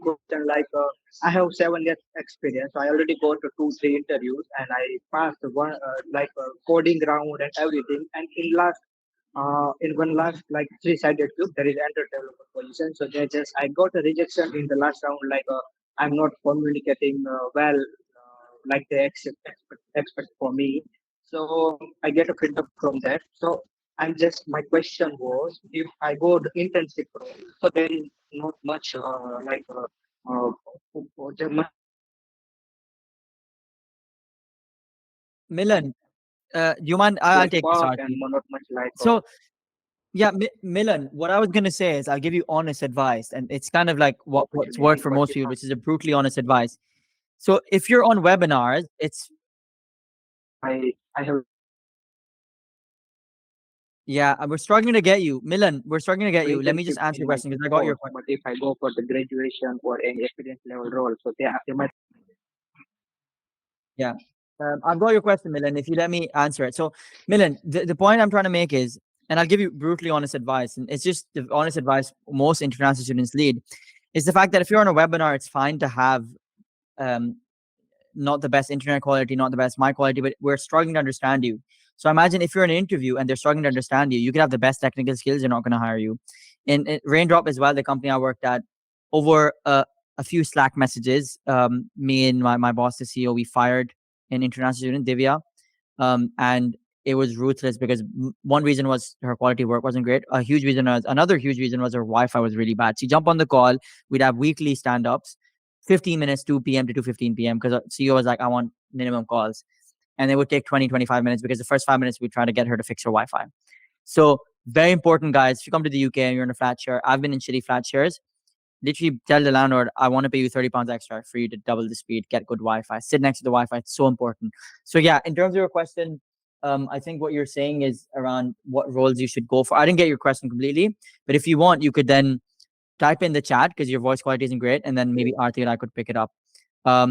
question. Like I have 7 years experience, so I already go to 2 3 interviews, and I passed one coding round and everything. And in one last like three-sided cube, there is enter developer position. So they just I got a rejection in the last round. Like I'm not communicating well, like they expect for me. So I get a feedback from that. So I'm just my question was, if I go to internship role, so there is not much there much Milan, do you mind? I'll take this, work and Arthy. not much like So, yeah, Milan, what I was going to say is I'll give you honest advice. And it's kind of like what's worked for most people, which is a brutally honest advice. So if you're on webinars, it's, I have yeah, we're struggling to get you. Milan, we're struggling to get you. Let me just internship answer in your my question because I got your course, question. but if I go for the graduation or any experience level role, so they might. Yeah. I've got your question, Milan, if you let me answer it. So, Milan, the point I'm trying to make is, and I'll give you brutally honest advice, and it's just the honest advice most international students lead, is the fact that if you're on a webinar, it's fine to have not the best internet quality, not the best mic quality, but we're struggling to understand you. So imagine if you're in an interview and they're struggling to understand you, you could have the best technical skills, they're not going to hire you. In Raindrop as well, the company I worked at, over a few Slack messages, me and my boss, the CEO, we fired an international student, Divya. And it was ruthless because one reason was her quality of work wasn't great. Another huge reason was her Wi-Fi was really bad. She jump on the call. We'd have weekly stand-ups, 15 minutes, 2 p.m. to 2:15 p.m. because CEO was like, I want minimum calls. And they would take 20, 25 minutes because the first 5 minutes we'd try to get her to fix her Wi-Fi. So very important, guys. If you come to the UK and you're in a flat share, I've been in shitty flat shares. Literally tell the landlord, I want to pay you £30 extra for you to double the speed, get good Wi-Fi, sit next to the Wi-Fi. It's so important. So yeah, in terms of your question, I think what you're saying is around what roles you should go for. I didn't get your question completely, but if you want, you could then type in the chat because your voice quality isn't great, and then maybe Arthy and I could pick it up.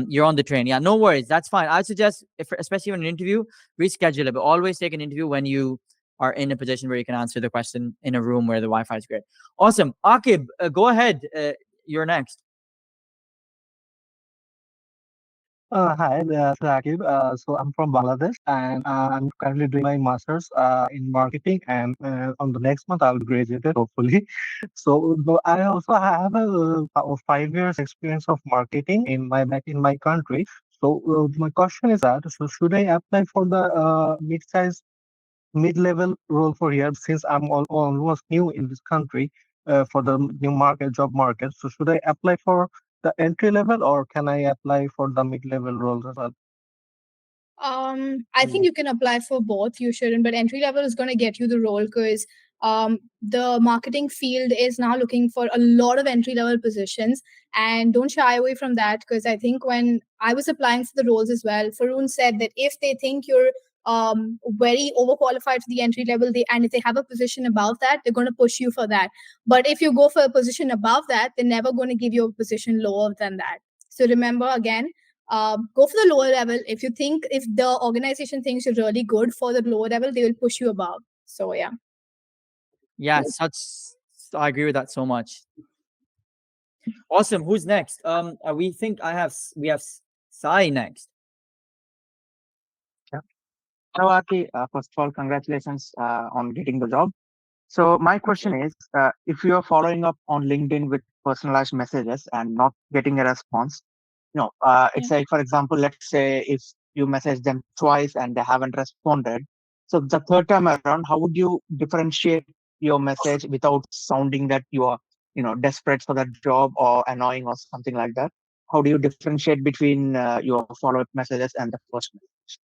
You're on the train. Yeah, no worries. That's fine. I suggest, especially in an interview, reschedule it, but always take an interview when you are in a position where you can answer the question in a room where the Wi-Fi is great. Awesome. Akib, go ahead. You're next. Hi, Akib. So I'm from Bangladesh, and I'm currently doing my master's in marketing, and on the next month I'll be graduated, hopefully. So I also have a 5 years experience of marketing back in my country. So my question is that, so should I apply for the mid-level role for here, since I'm almost new in this country for the new job market? So should I apply for the entry level, or can I apply for the mid-level roles as well? I think you can apply for both. You shouldn't, but entry level is going to get you the role because the marketing field is now looking for a lot of entry level positions, and don't shy away from that, because I think when I was applying for the roles as well, Faroon said that if they think you're very overqualified to the entry level, and if they have a position above that, they're going to push you for that. But if you go for a position above that, they're never going to give you a position lower than that. So remember, again, go for the lower level. If the organization thinks you're really good for the lower level, they will push you above. So yeah. Yeah, I agree with that so much. Awesome. Who's next? We have Sai next. Hello, Arthy. First of all, congratulations on getting the job. So my question is, if you are following up on LinkedIn with personalized messages and not getting a response, it's like, for example, let's say if you message them twice and they haven't responded. So the third time around, how would you differentiate your message without sounding that you are, desperate for that job or annoying or something like that? How do you differentiate between your follow-up messages and the first message?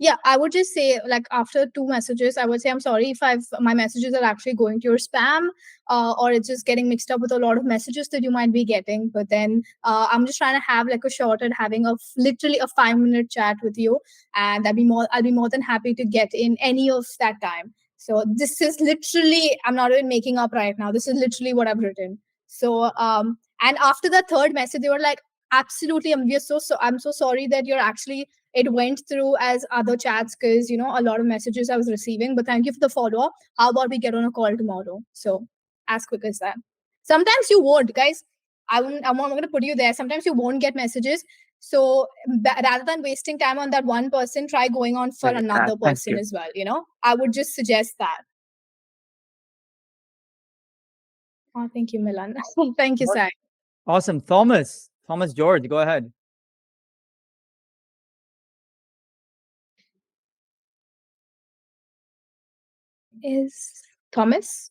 Yeah, I would just say, like, after 2 messages, I would say, I'm sorry if my messages are actually going to your spam, or it's just getting mixed up with a lot of messages that you might be getting. But then I'm just trying to have like a short and having literally a 5-minute chat with you, and I'll be more than happy to get in any of that time. So this is literally, I'm not even making up right now. This is literally what I've written. So and after the third message, they were like, absolutely, I'm so sorry that it went through as other chats, because a lot of messages I was receiving, but thank you for the follow-up. How about we get on a call tomorrow? So as quick as that. Sometimes you won't, guys. I'm not going to put you there. Sometimes you won't get messages. So rather than wasting time on that one person, try going on for another person as well. I would just suggest that. Oh, thank you, Milan. Thank you, Sai. Awesome. Thomas George, go ahead. Is Thomas?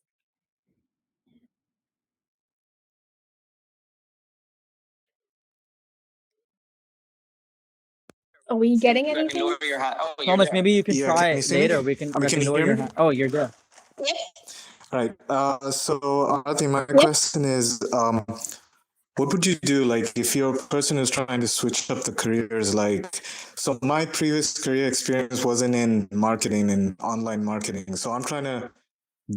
Are we getting anything? Thomas, maybe you can try it later. We can lower your hand. Oh, you're there. Right. So, Arthy, my question is, what would you do, like, if you're a person who's trying to switch up the careers? Like, so my previous career experience wasn't in marketing and online marketing. So I'm trying to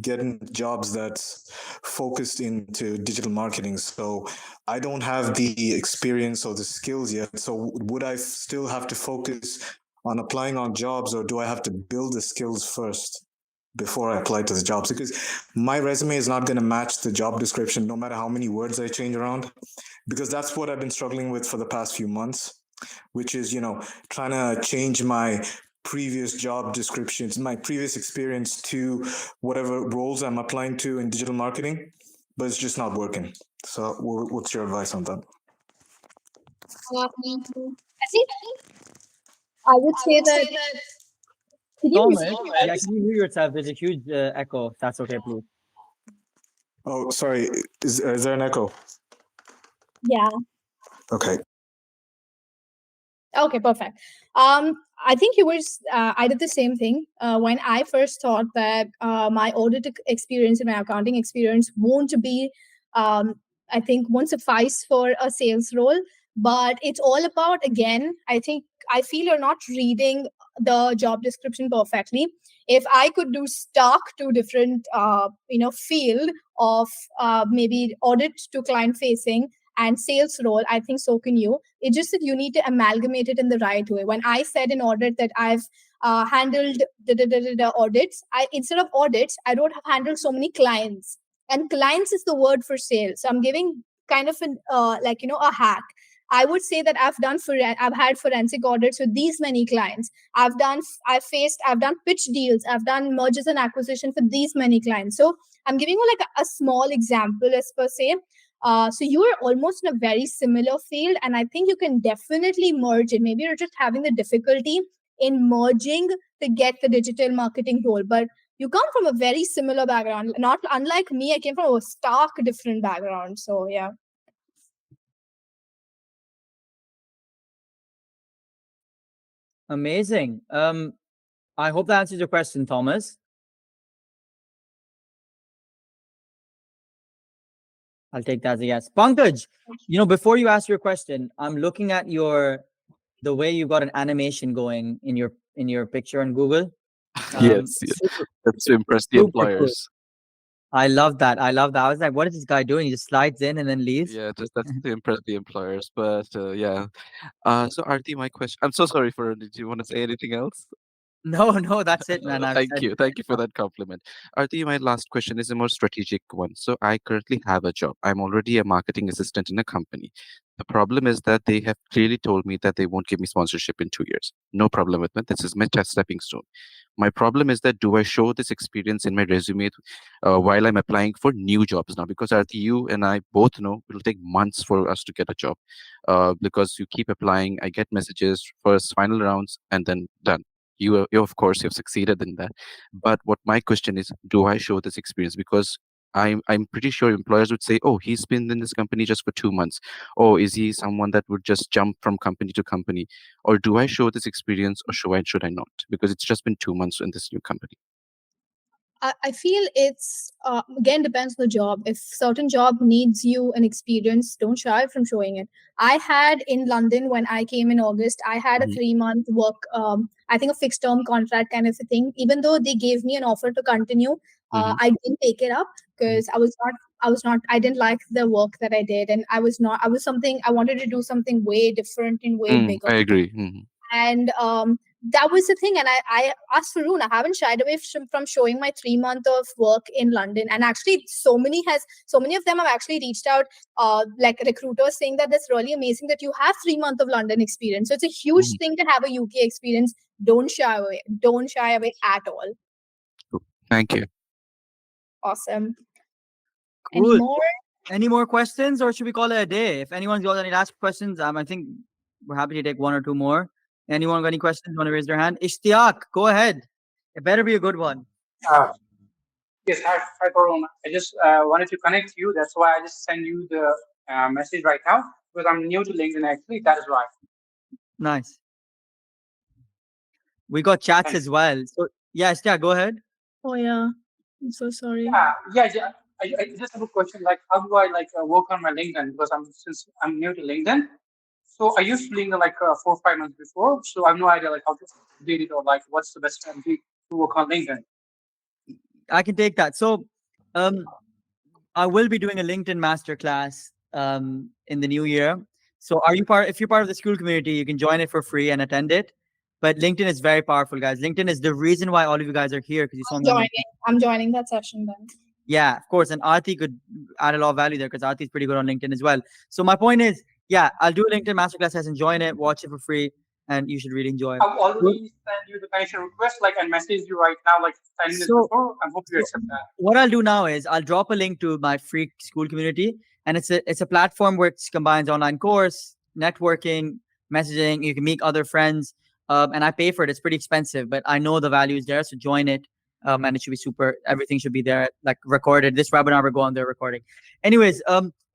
get in jobs that's focused into digital marketing. So I don't have the experience or the skills yet. So would I still have to focus on applying on jobs, or do I have to build the skills first before I apply to the jobs? Because my resume is not going to match the job description, no matter how many words I change around, because that's what I've been struggling with for the past few months, which is, trying to change my previous job descriptions, my previous experience to whatever roles I'm applying to in digital marketing, but it's just not working. So what's your advice on that? I think I would say that Can you Thomas, repeat? yeah, can you hear yourself? There's a huge echo. If that's okay, please. Oh, sorry. Is there an echo? Yeah. Okay. Okay, perfect. I think I did the same thing when I first thought that my audit experience and my accounting experience won't be, um, I think, won't suffice for a sales role. But it's all about, again, I feel you're not reading the job description perfectly. If I could do stock to different, field of maybe audit to client facing and sales role, I think so can you. It's just that you need to amalgamate it in the right way. When I said in audit that I've handled the audits, instead of audits, I don't have handled so many clients. And clients is the word for sales. So I'm giving kind of an a hack. I would say that I've had forensic audits with these many clients. I've done pitch deals. I've done mergers and acquisition for these many clients. So I'm giving you like a small example as per se. So you are almost in a very similar field, and I think you can definitely merge it. Maybe you're just having the difficulty in merging to get the digital marketing role, but you come from a very similar background. Not unlike me, I came from a stark different background. So yeah. Amazing. I hope that answers your question, Thomas. I'll take that as a yes. Pankaj, before you ask your question, I'm looking at the way you got an animation going in your picture on Google. Yes, yes. Super, That's to impress the super cool. employers. I love that. I was like, what is this guy doing? He just slides in and then leaves. Yeah, just that's to impress the employers. But yeah. So Arti, my question. I'm so sorry for. Did you want to say anything else? No, that's it, man. I've Thank said you. Thank you for that compliment. Arti, my last question is a more strategic one. So I currently have a job. I'm already a marketing assistant in a company. The problem is that they have clearly told me that they won't give me sponsorship in 2 years. No problem with that. This is my stepping stone. My problem is that do I show this experience in my resume while I'm applying for new jobs now? Because Arti, you and I both know it will take months for us to get a job because you keep applying. I get messages, first, final rounds, and then done. You of course you've succeeded in that, but what my question is, do I show this experience? Because I'm pretty sure employers would say, oh, he's been in this company just for 2 months. Oh, is he someone that would just jump from company to company? Or do I show this experience, or should I not? Because it's just been 2 months in this new company. I feel it's again depends on the job. If certain job needs you an experience, don't shy from showing it. I had in London when I came in August, I had a Mhm. 3-month work, I think a fixed term contract kind of a thing. Even though they gave me an offer to continue, Mhm. I didn't take it up because I didn't like the work that I did, and I was something I wanted to do something way different and way bigger. I agree. Mhm. And that was the thing. And I asked Varun, I haven't shied away from showing my 3 month of work in London. And actually so many of them have actually reached out, like recruiters, saying that that's really amazing that you have 3 months of London experience. So it's a huge Mhm. thing to have a UK experience. Don't shy away at all. Cool. Thank you. Awesome. cool. Any more? Any more questions, or should we call it a day? If anyone's got any last questions, I think we're happy to take one or two more. Anyone got any questions? Want to raise their hand? Ishtiaq, go ahead. It better be a good one. Yes, hi, Varun. I just wanted to connect you. That's why I just send you the message right now because I'm new to LinkedIn. Actually, that is why. Nice. We got chats Thanks. as well. So yeah, Ishtiaq, go ahead. Oh yeah, I'm so sorry. Yeah. I just have a question. Like, how do I work on my LinkedIn? Because since I'm new to LinkedIn, so I used to LinkedIn like 4 or 5 months before, so I have no idea like how to update it or like what's the best strategy to work on LinkedIn. I can take that. So, I will be doing a LinkedIn masterclass in the new year. So, if you're part of the school community, you can join it for free and attend it. But LinkedIn is very powerful, guys. LinkedIn is the reason why all of you guys are here, because you saw me on LinkedIn. I'm joining that session then. Yeah, of course. And Arthy could add a lot of value there because Arthy is pretty good on LinkedIn as well. So my point is, yeah, I'll do a LinkedIn masterclass and join it, watch it for free, and you should really enjoy it. I've already sent you the connection request, and messaged you right now, 10 minutes before. I hope you accept that. What I'll do now is I'll drop a link to my free school community, and it's a platform where it combines online course, networking, messaging. You can meet other friends. and I pay for it. It's pretty expensive, but I know the value is there, so join it. And it should be super. Everything should be there, like recorded. This webinar will go on there recording. Anyways,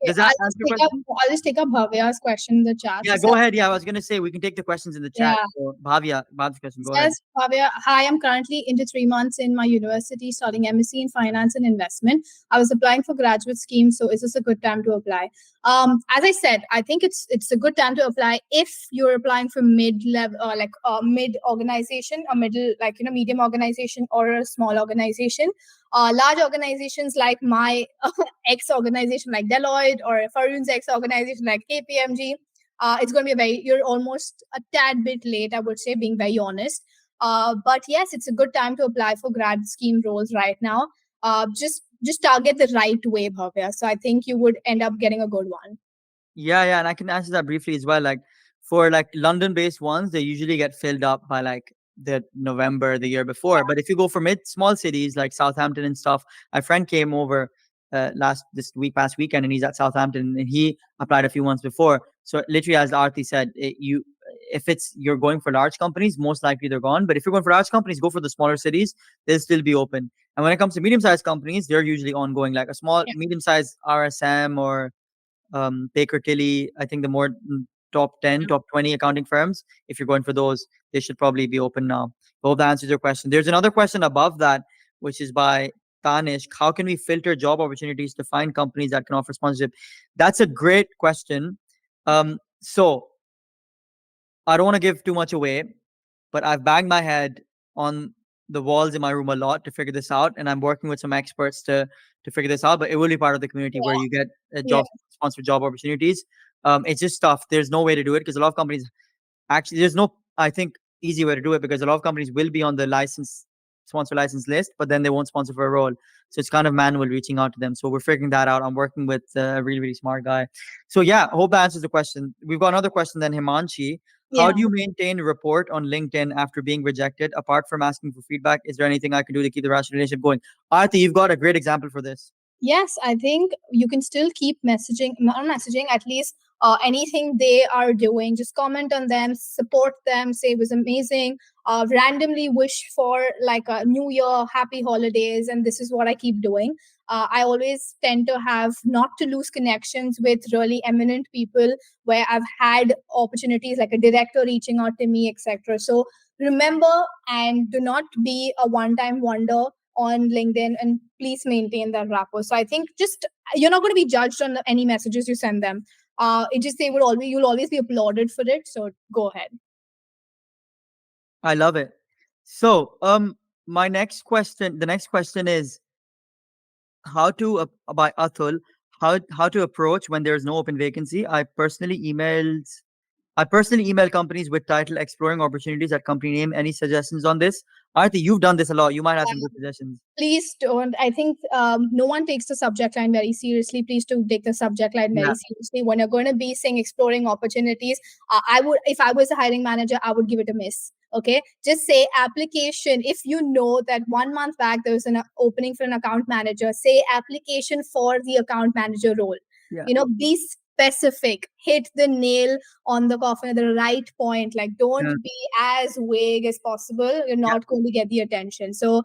Okay, does that answer your question? I'll just take up Bhavya's question in the chat. Yeah, go ahead. Yeah, I was gonna say we can take the questions in the chat. Yeah. So Bhavya's question. Go ahead. Says Bhavya, hi, I'm currently into 3 months in my university studying MSc in finance and investment. I was applying for graduate schemes, so is this a good time to apply? As I said, I think it's a good time to apply if you're applying for mid-level, like mid organization, or middle, like medium organization, or a small organization. Large organizations like my ex organization, like Deloitte, or Farun's ex organization, like KPMG. It's going to be you're almost a tad bit late, I would say, being very honest. But yes, it's a good time to apply for grad scheme roles right now. Just target the right way, Bhavya. So I think you would end up getting a good one. Yeah, and I can answer that briefly as well. Like for like London-based ones, they usually get filled up by like the November the year before. But if you go for small cities like Southampton and stuff, my friend came over past weekend, and he's at Southampton, and he applied a few months before. So literally, as Aarti said, if you're going for large companies, most likely they're gone. But if you're going for large companies, go for the smaller cities; they'll still be open. And when it comes to medium-sized companies, they're usually ongoing. Like a small, medium-sized RSM or Baker Tilly, I think the more top 10, top 20 accounting firms, if you're going for those, they should probably be open now. Hope that answers your question. There's another question above that, which is by Tanish. How can we filter job opportunities to find companies that can offer sponsorship? That's a great question. So I don't want to give too much away, but I've banged my head on the walls in my room a lot to figure this out, and I'm working with some experts to figure this out. But it will be part of the community where you get sponsored job opportunities. It's just tough. There's no way to do it because a lot of companies actually there's no, I think, easy way to do it, because a lot of companies will be on the sponsor license list, but then they won't sponsor for a role. So it's kind of manual reaching out to them. So we're figuring that out. I'm working with a really, really smart guy. So yeah, hope that answers the question. We've got another question then, Himanshi. How do you maintain rapport on LinkedIn after being rejected? Apart from asking for feedback, is there anything I can do to keep the relationship going? Arthy, you've got a great example for this. Yes, I think you can still keep messaging, not messaging, at least anything they are doing. Just comment on them, support them, say it was amazing, randomly wish for like a new year, happy holidays. And this is what I keep doing. I always tend to have not to lose connections with really eminent people where I've had opportunities, like a director reaching out to me, etc. So remember, and do not be a one-time wonder on LinkedIn, and please maintain that rapport. So I think just you're not going to be judged on any messages you send them. It just you'll always be applauded for it. So go ahead. I love it. So the next question is how to by Atul, how to approach when there's no open vacancy. I personally email companies with title exploring opportunities at company name. Any suggestions on this? Arthy, you've done this a lot. You might have some good suggestions. Please don't. I think no one takes the subject line very seriously. Please do take the subject line very seriously. When you're going to be saying exploring opportunities, if I was a hiring manager, I would give it a miss. Okay, just say application. If you know that 1 month back there was an opening for an account manager, say application for the account manager role. Be specific, hit the nail on the coffin at the right point. Like, don't be as vague as possible. You're not going to get the attention. So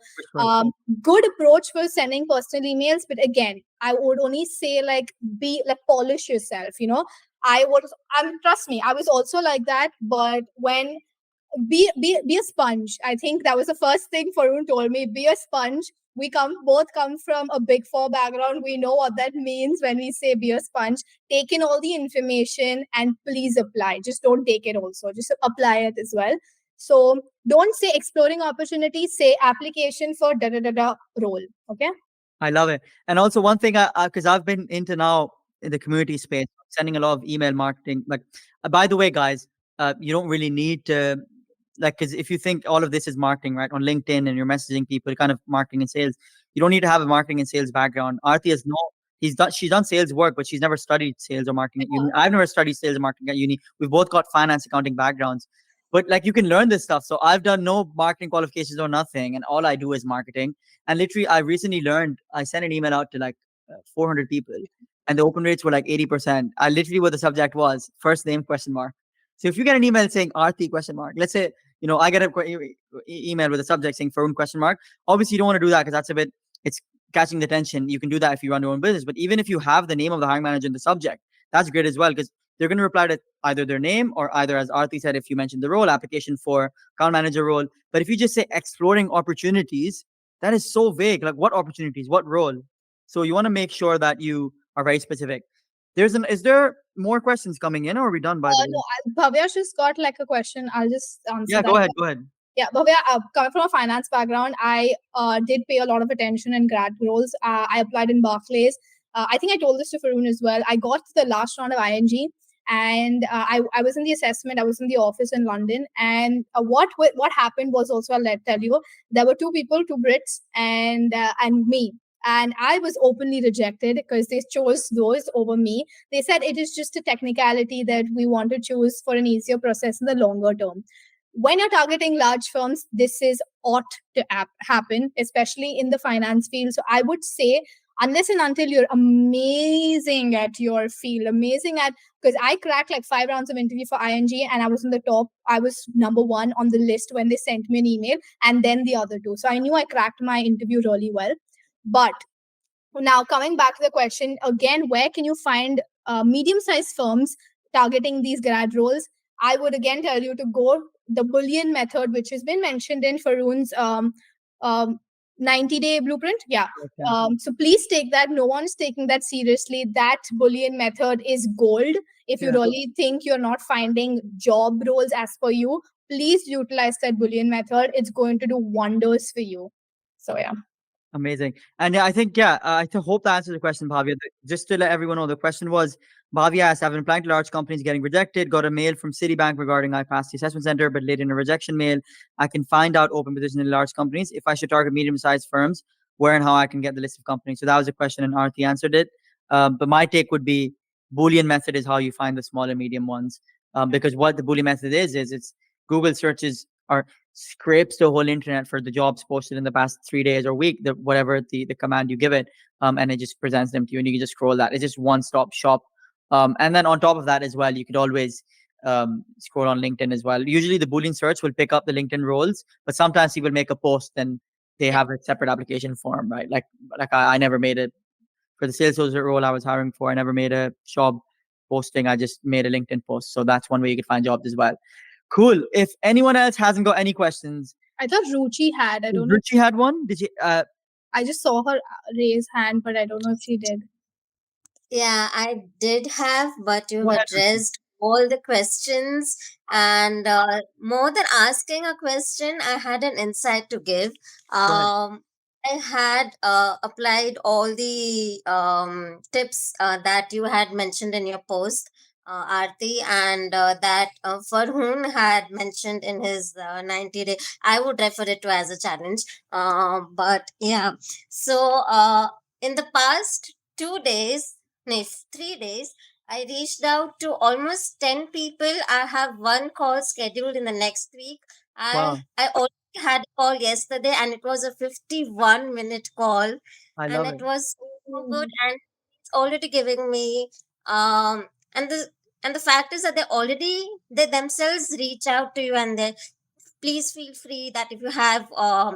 good approach for sending personal emails, but again, I would only say like polish yourself. Trust me, I was also like that, but when be a sponge. I think that was the first thing Farun told me. Be a sponge. We both come from a Big Four background. We know what that means when we say be a sponge. Take in all the information and please apply. Just don't take it also. Just apply it as well. So don't say exploring opportunities. Say application for da-da-da-da role. Okay? I love it. And also one thing, because I've been into now in the community space, sending a lot of email marketing. Like, by the way, guys, you don't really need to, because if you think all of this is marketing, right, on LinkedIn and you're messaging people, kind of marketing and sales, you don't need to have a marketing and sales background. Arthy has she's done sales work, but she's never studied sales or marketing at uni. I've never studied sales or marketing at uni. We've both got finance accounting backgrounds, but like you can learn this stuff. So I've done no marketing qualifications or nothing, and all I do is marketing. And literally, I recently learned, I sent an email out to like 400 people, and the open rates were like 80%. What the subject was, first name question mark. So if you get an email saying Arthy question mark, let's say I get a email with a subject saying Farun question mark. Obviously, you don't want to do that because that's a bit, it's catching the attention. You can do that if you run your own business. But even if you have the name of the hiring manager in the subject, that's great as well, because they're going to reply to either their name or either, as Aarti said, if you mentioned the role, application for account manager role. But if you just say exploring opportunities, that is so vague. Like, what opportunities, what role? So you want to make sure that you are very specific. Is there more questions coming in, or are we done, by the way? No, Bhavya just got like a question. I'll just answer Yeah, that. go ahead. Yeah, Bhavya, coming from a finance background, I did pay a lot of attention in grad roles. I applied in Barclays. I think I told this to Farun as well. I got to the last round of ING, and I was in the assessment. I was in the office in London, and what happened was also, I'll tell you, there were two people, two Brits, and me. And I was openly rejected because they chose those over me. They said it is just a technicality that we want to choose for an easier process in the longer term. When you're targeting large firms, this is ought to happen, especially in the finance field. So I would say, unless and until you're amazing at your field, because I cracked like 5 rounds of interview for ING, and I was in the top. I was number 1 on the list when they sent me an email, and then the other two. So I knew I cracked my interview really well. But now, coming back to the question again, where can you find medium-sized firms targeting these grad roles? I would again tell you to go the Boolean method, which has been mentioned in Farun's 90-day blueprint. Yeah. So please take that. No one's taking that seriously. That Boolean method is gold. If you really think you're not finding job roles as per you, please utilize that Boolean method. It's going to do wonders for you. So yeah. Amazing. And I think, I hope that answers the question, Bhavya. Just to let everyone know, the question was, Bhavya asked, I've been applying to large companies, getting rejected, got a mail from Citibank regarding I passed the assessment center, but late in a rejection mail. I can find out open positions in large companies. If I should target medium-sized firms, where and how I can get the list of companies. So that was a question, and Arthy answered it. But my take would be, Boolean method is how you find the small and medium ones. Because what the Boolean method is it's Google searches or scrapes the whole internet for the jobs posted in the past 3 days or week, whatever the command you give it, and it just presents them to you, and you can just scroll that. It's just one-stop shop. And then on top of that as well, you could always scroll on LinkedIn as well. Usually the Boolean search will pick up the LinkedIn roles, but sometimes people make a post and they have a separate application form, right? Like I never made it for the sales associate role I was hiring for. I never made a job posting. I just made a LinkedIn post. So that's one way you could find jobs as well. Cool. If anyone else hasn't got any questions, I thought Ruchi had. I don't know. Ruchi had one. Did you? I just saw her raise hand, but I don't know if she did. Yeah, I did have, but you've addressed all the questions. And more than asking a question, I had an insight to give. I had applied all the tips that you had mentioned in your post, Aarti, and that Farhoon had mentioned in his 90-day. I would refer it to as a challenge. But yeah, so in the past 2 days, no, 3 days, I reached out to almost 10 people. I have one call scheduled in the next week. I already had a call yesterday, and it was a 51-minute call. And it was so good, and it's already giving me and the fact is that they themselves reach out to you, and they please feel free that if you have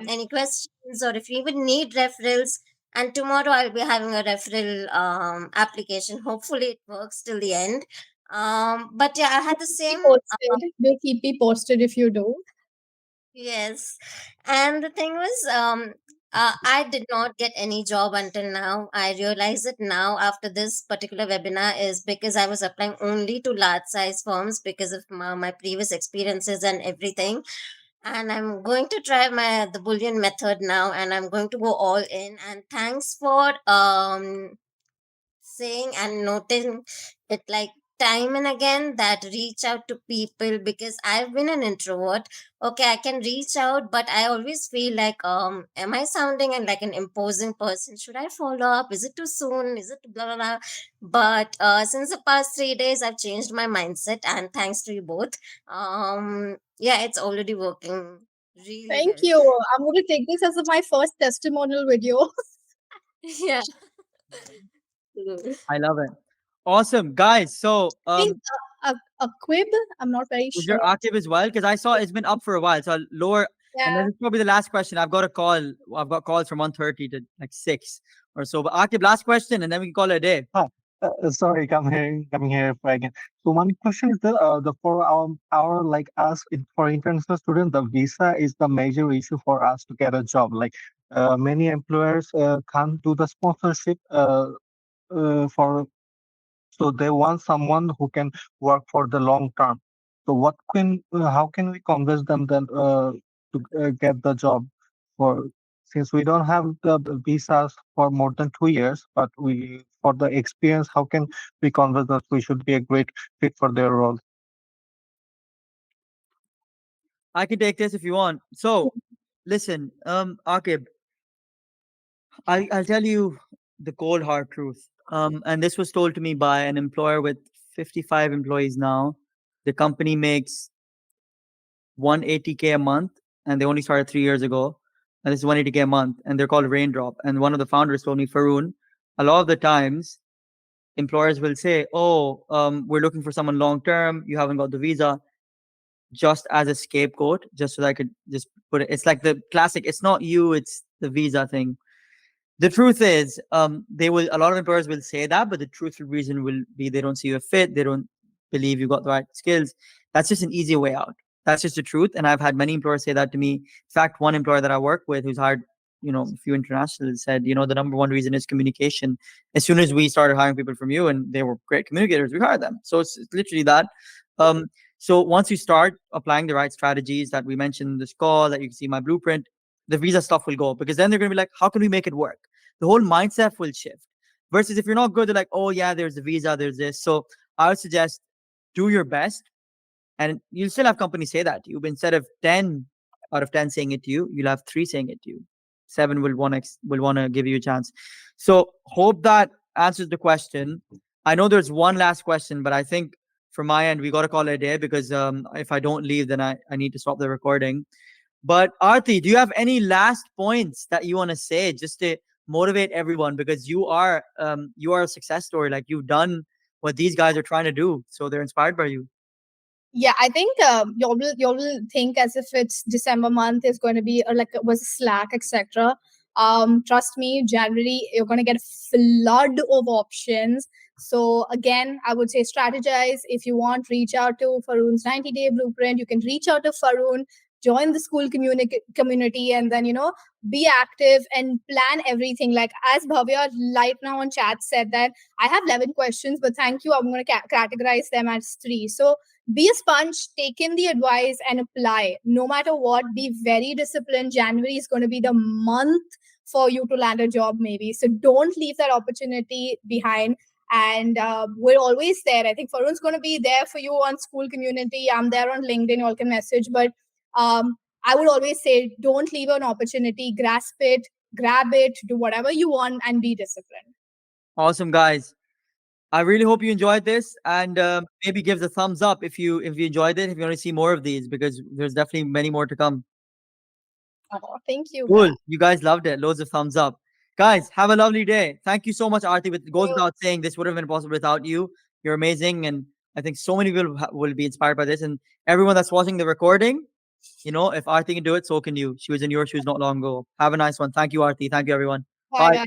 any questions, or if you even need referrals. And tomorrow I'll be having a referral application. Hopefully it works till the end. But yeah, I had the same. They'll keep me posted if you do. Yes. And the thing was, I did not get any job until now. I realize it now after this particular webinar is because I was applying only to large size firms because of my previous experiences and everything. And I'm going to try the Boolean method now, and I'm going to go all in. And thanks for saying and noting it like time and again, that reach out to people, because I've been an introvert. Okay, I can reach out, but I always feel like am I sounding like an imposing person? Should I follow up? Is it too soon? Is it blah blah blah? But since the past 3 days I've changed my mindset, and thanks to you both, yeah, it's already working really Thank well. you. I'm going to take this as my first testimonial video. Yeah. I love it. Awesome, guys. So I think a quib. I'm not very Is sure. your active as well? Because I saw it's been up for a while. So I'll lower. And Yeah. then it's probably the last question. I've got a call. I've got calls from 1:30 to like 6 or so. But Akib, last question, and then we can call it a day. Hi. Sorry, coming here again. So one question is the for our like us for international students, the visa is the major issue for us to get a job. Like many employers can't do the sponsorship for, so they want someone who can work for the long term. So how can we convince them then to get the job for, since we don't have the visas for more than 2 years, but we for the experience, how can we convince that we should be a great fit for their role? I can take this if you want. So, listen, Akib, I'll tell you the cold hard truth. And this was told to me by an employer with 55 employees now. The company makes 180K a month, and they only started 3 years ago. And this is 180K a month, and they're called Raindrop. And one of the founders told me, Faroon, a lot of the times employers will say, "Oh, we're looking for someone long term. You haven't got the visa," just as a scapegoat, just so that I could just put it. It's like the classic. It's not you. It's the visa thing. The truth is, they will. A lot of employers will say that, but the truthful reason will be they don't see you a fit. They don't believe you got the right skills. That's just an easy way out. That's just the truth. And I've had many employers say that to me. In fact, one employer that I work with, who's hired, a few internationals, said, the number one reason is communication. As soon as we started hiring people from you, and they were great communicators, we hired them. So it's literally that. So once you start applying the right strategies that we mentioned in this call, that you can see my blueprint, the visa stuff will go, because then they're going to be like, how can we make it work? The whole mindset will shift. Versus if you're not good, they're like, oh yeah, there's the visa, there's this. So I would suggest do your best, and you'll still have companies say that to you. But instead of 10 out of 10 saying it to you, you'll have 3 saying it to you. 7 will want to give you a chance. So hope that answers the question. I know there's one last question, but I think from my end we got to call it a day, because if I don't leave, then I need to stop the recording. But Arthy, do you have any last points that you want to say, just to motivate everyone? Because you are a success story. Like, you've done what these guys are trying to do, so they're inspired by you. Yeah, I think you all will think as if it's December month is going to be, or like it was slack, etc. Trust me, January you're going to get a flood of options. So again, I would say strategize. If you want, reach out to Faroon's 90-day blueprint. You can reach out to Faroon, join the school community, and then be active and plan everything. Like as Bhavya right now on chat said that I have 11 questions, but thank you, I'm going to categorize them as 3. So be a sponge, take in the advice and apply. No matter what, be very disciplined. January is going to be the month for you to land a job, maybe. So don't leave that opportunity behind. And we're always there. I think Faroon's going to be there for you on school community. I'm there on LinkedIn. You all can message. But I would always say, don't leave an opportunity. Grasp it, grab it, do whatever you want, and be disciplined. Awesome, guys. I really hope you enjoyed this, and maybe give the thumbs up if you enjoyed it. If you want to see more of these, because there's definitely many more to come. Oh, thank you. Cool. You guys loved it. Loads of thumbs up. Guys, have a lovely day. Thank you so much, Arthy. It goes without saying, this would have been possible without you. You're amazing, and I think so many people will be inspired by this. And everyone that's watching the recording, if Arthy can do it, so can you. She was in your shoes not long ago. Have a nice one. Thank you, Arthy. Thank you, everyone. Bye, Bye. guys.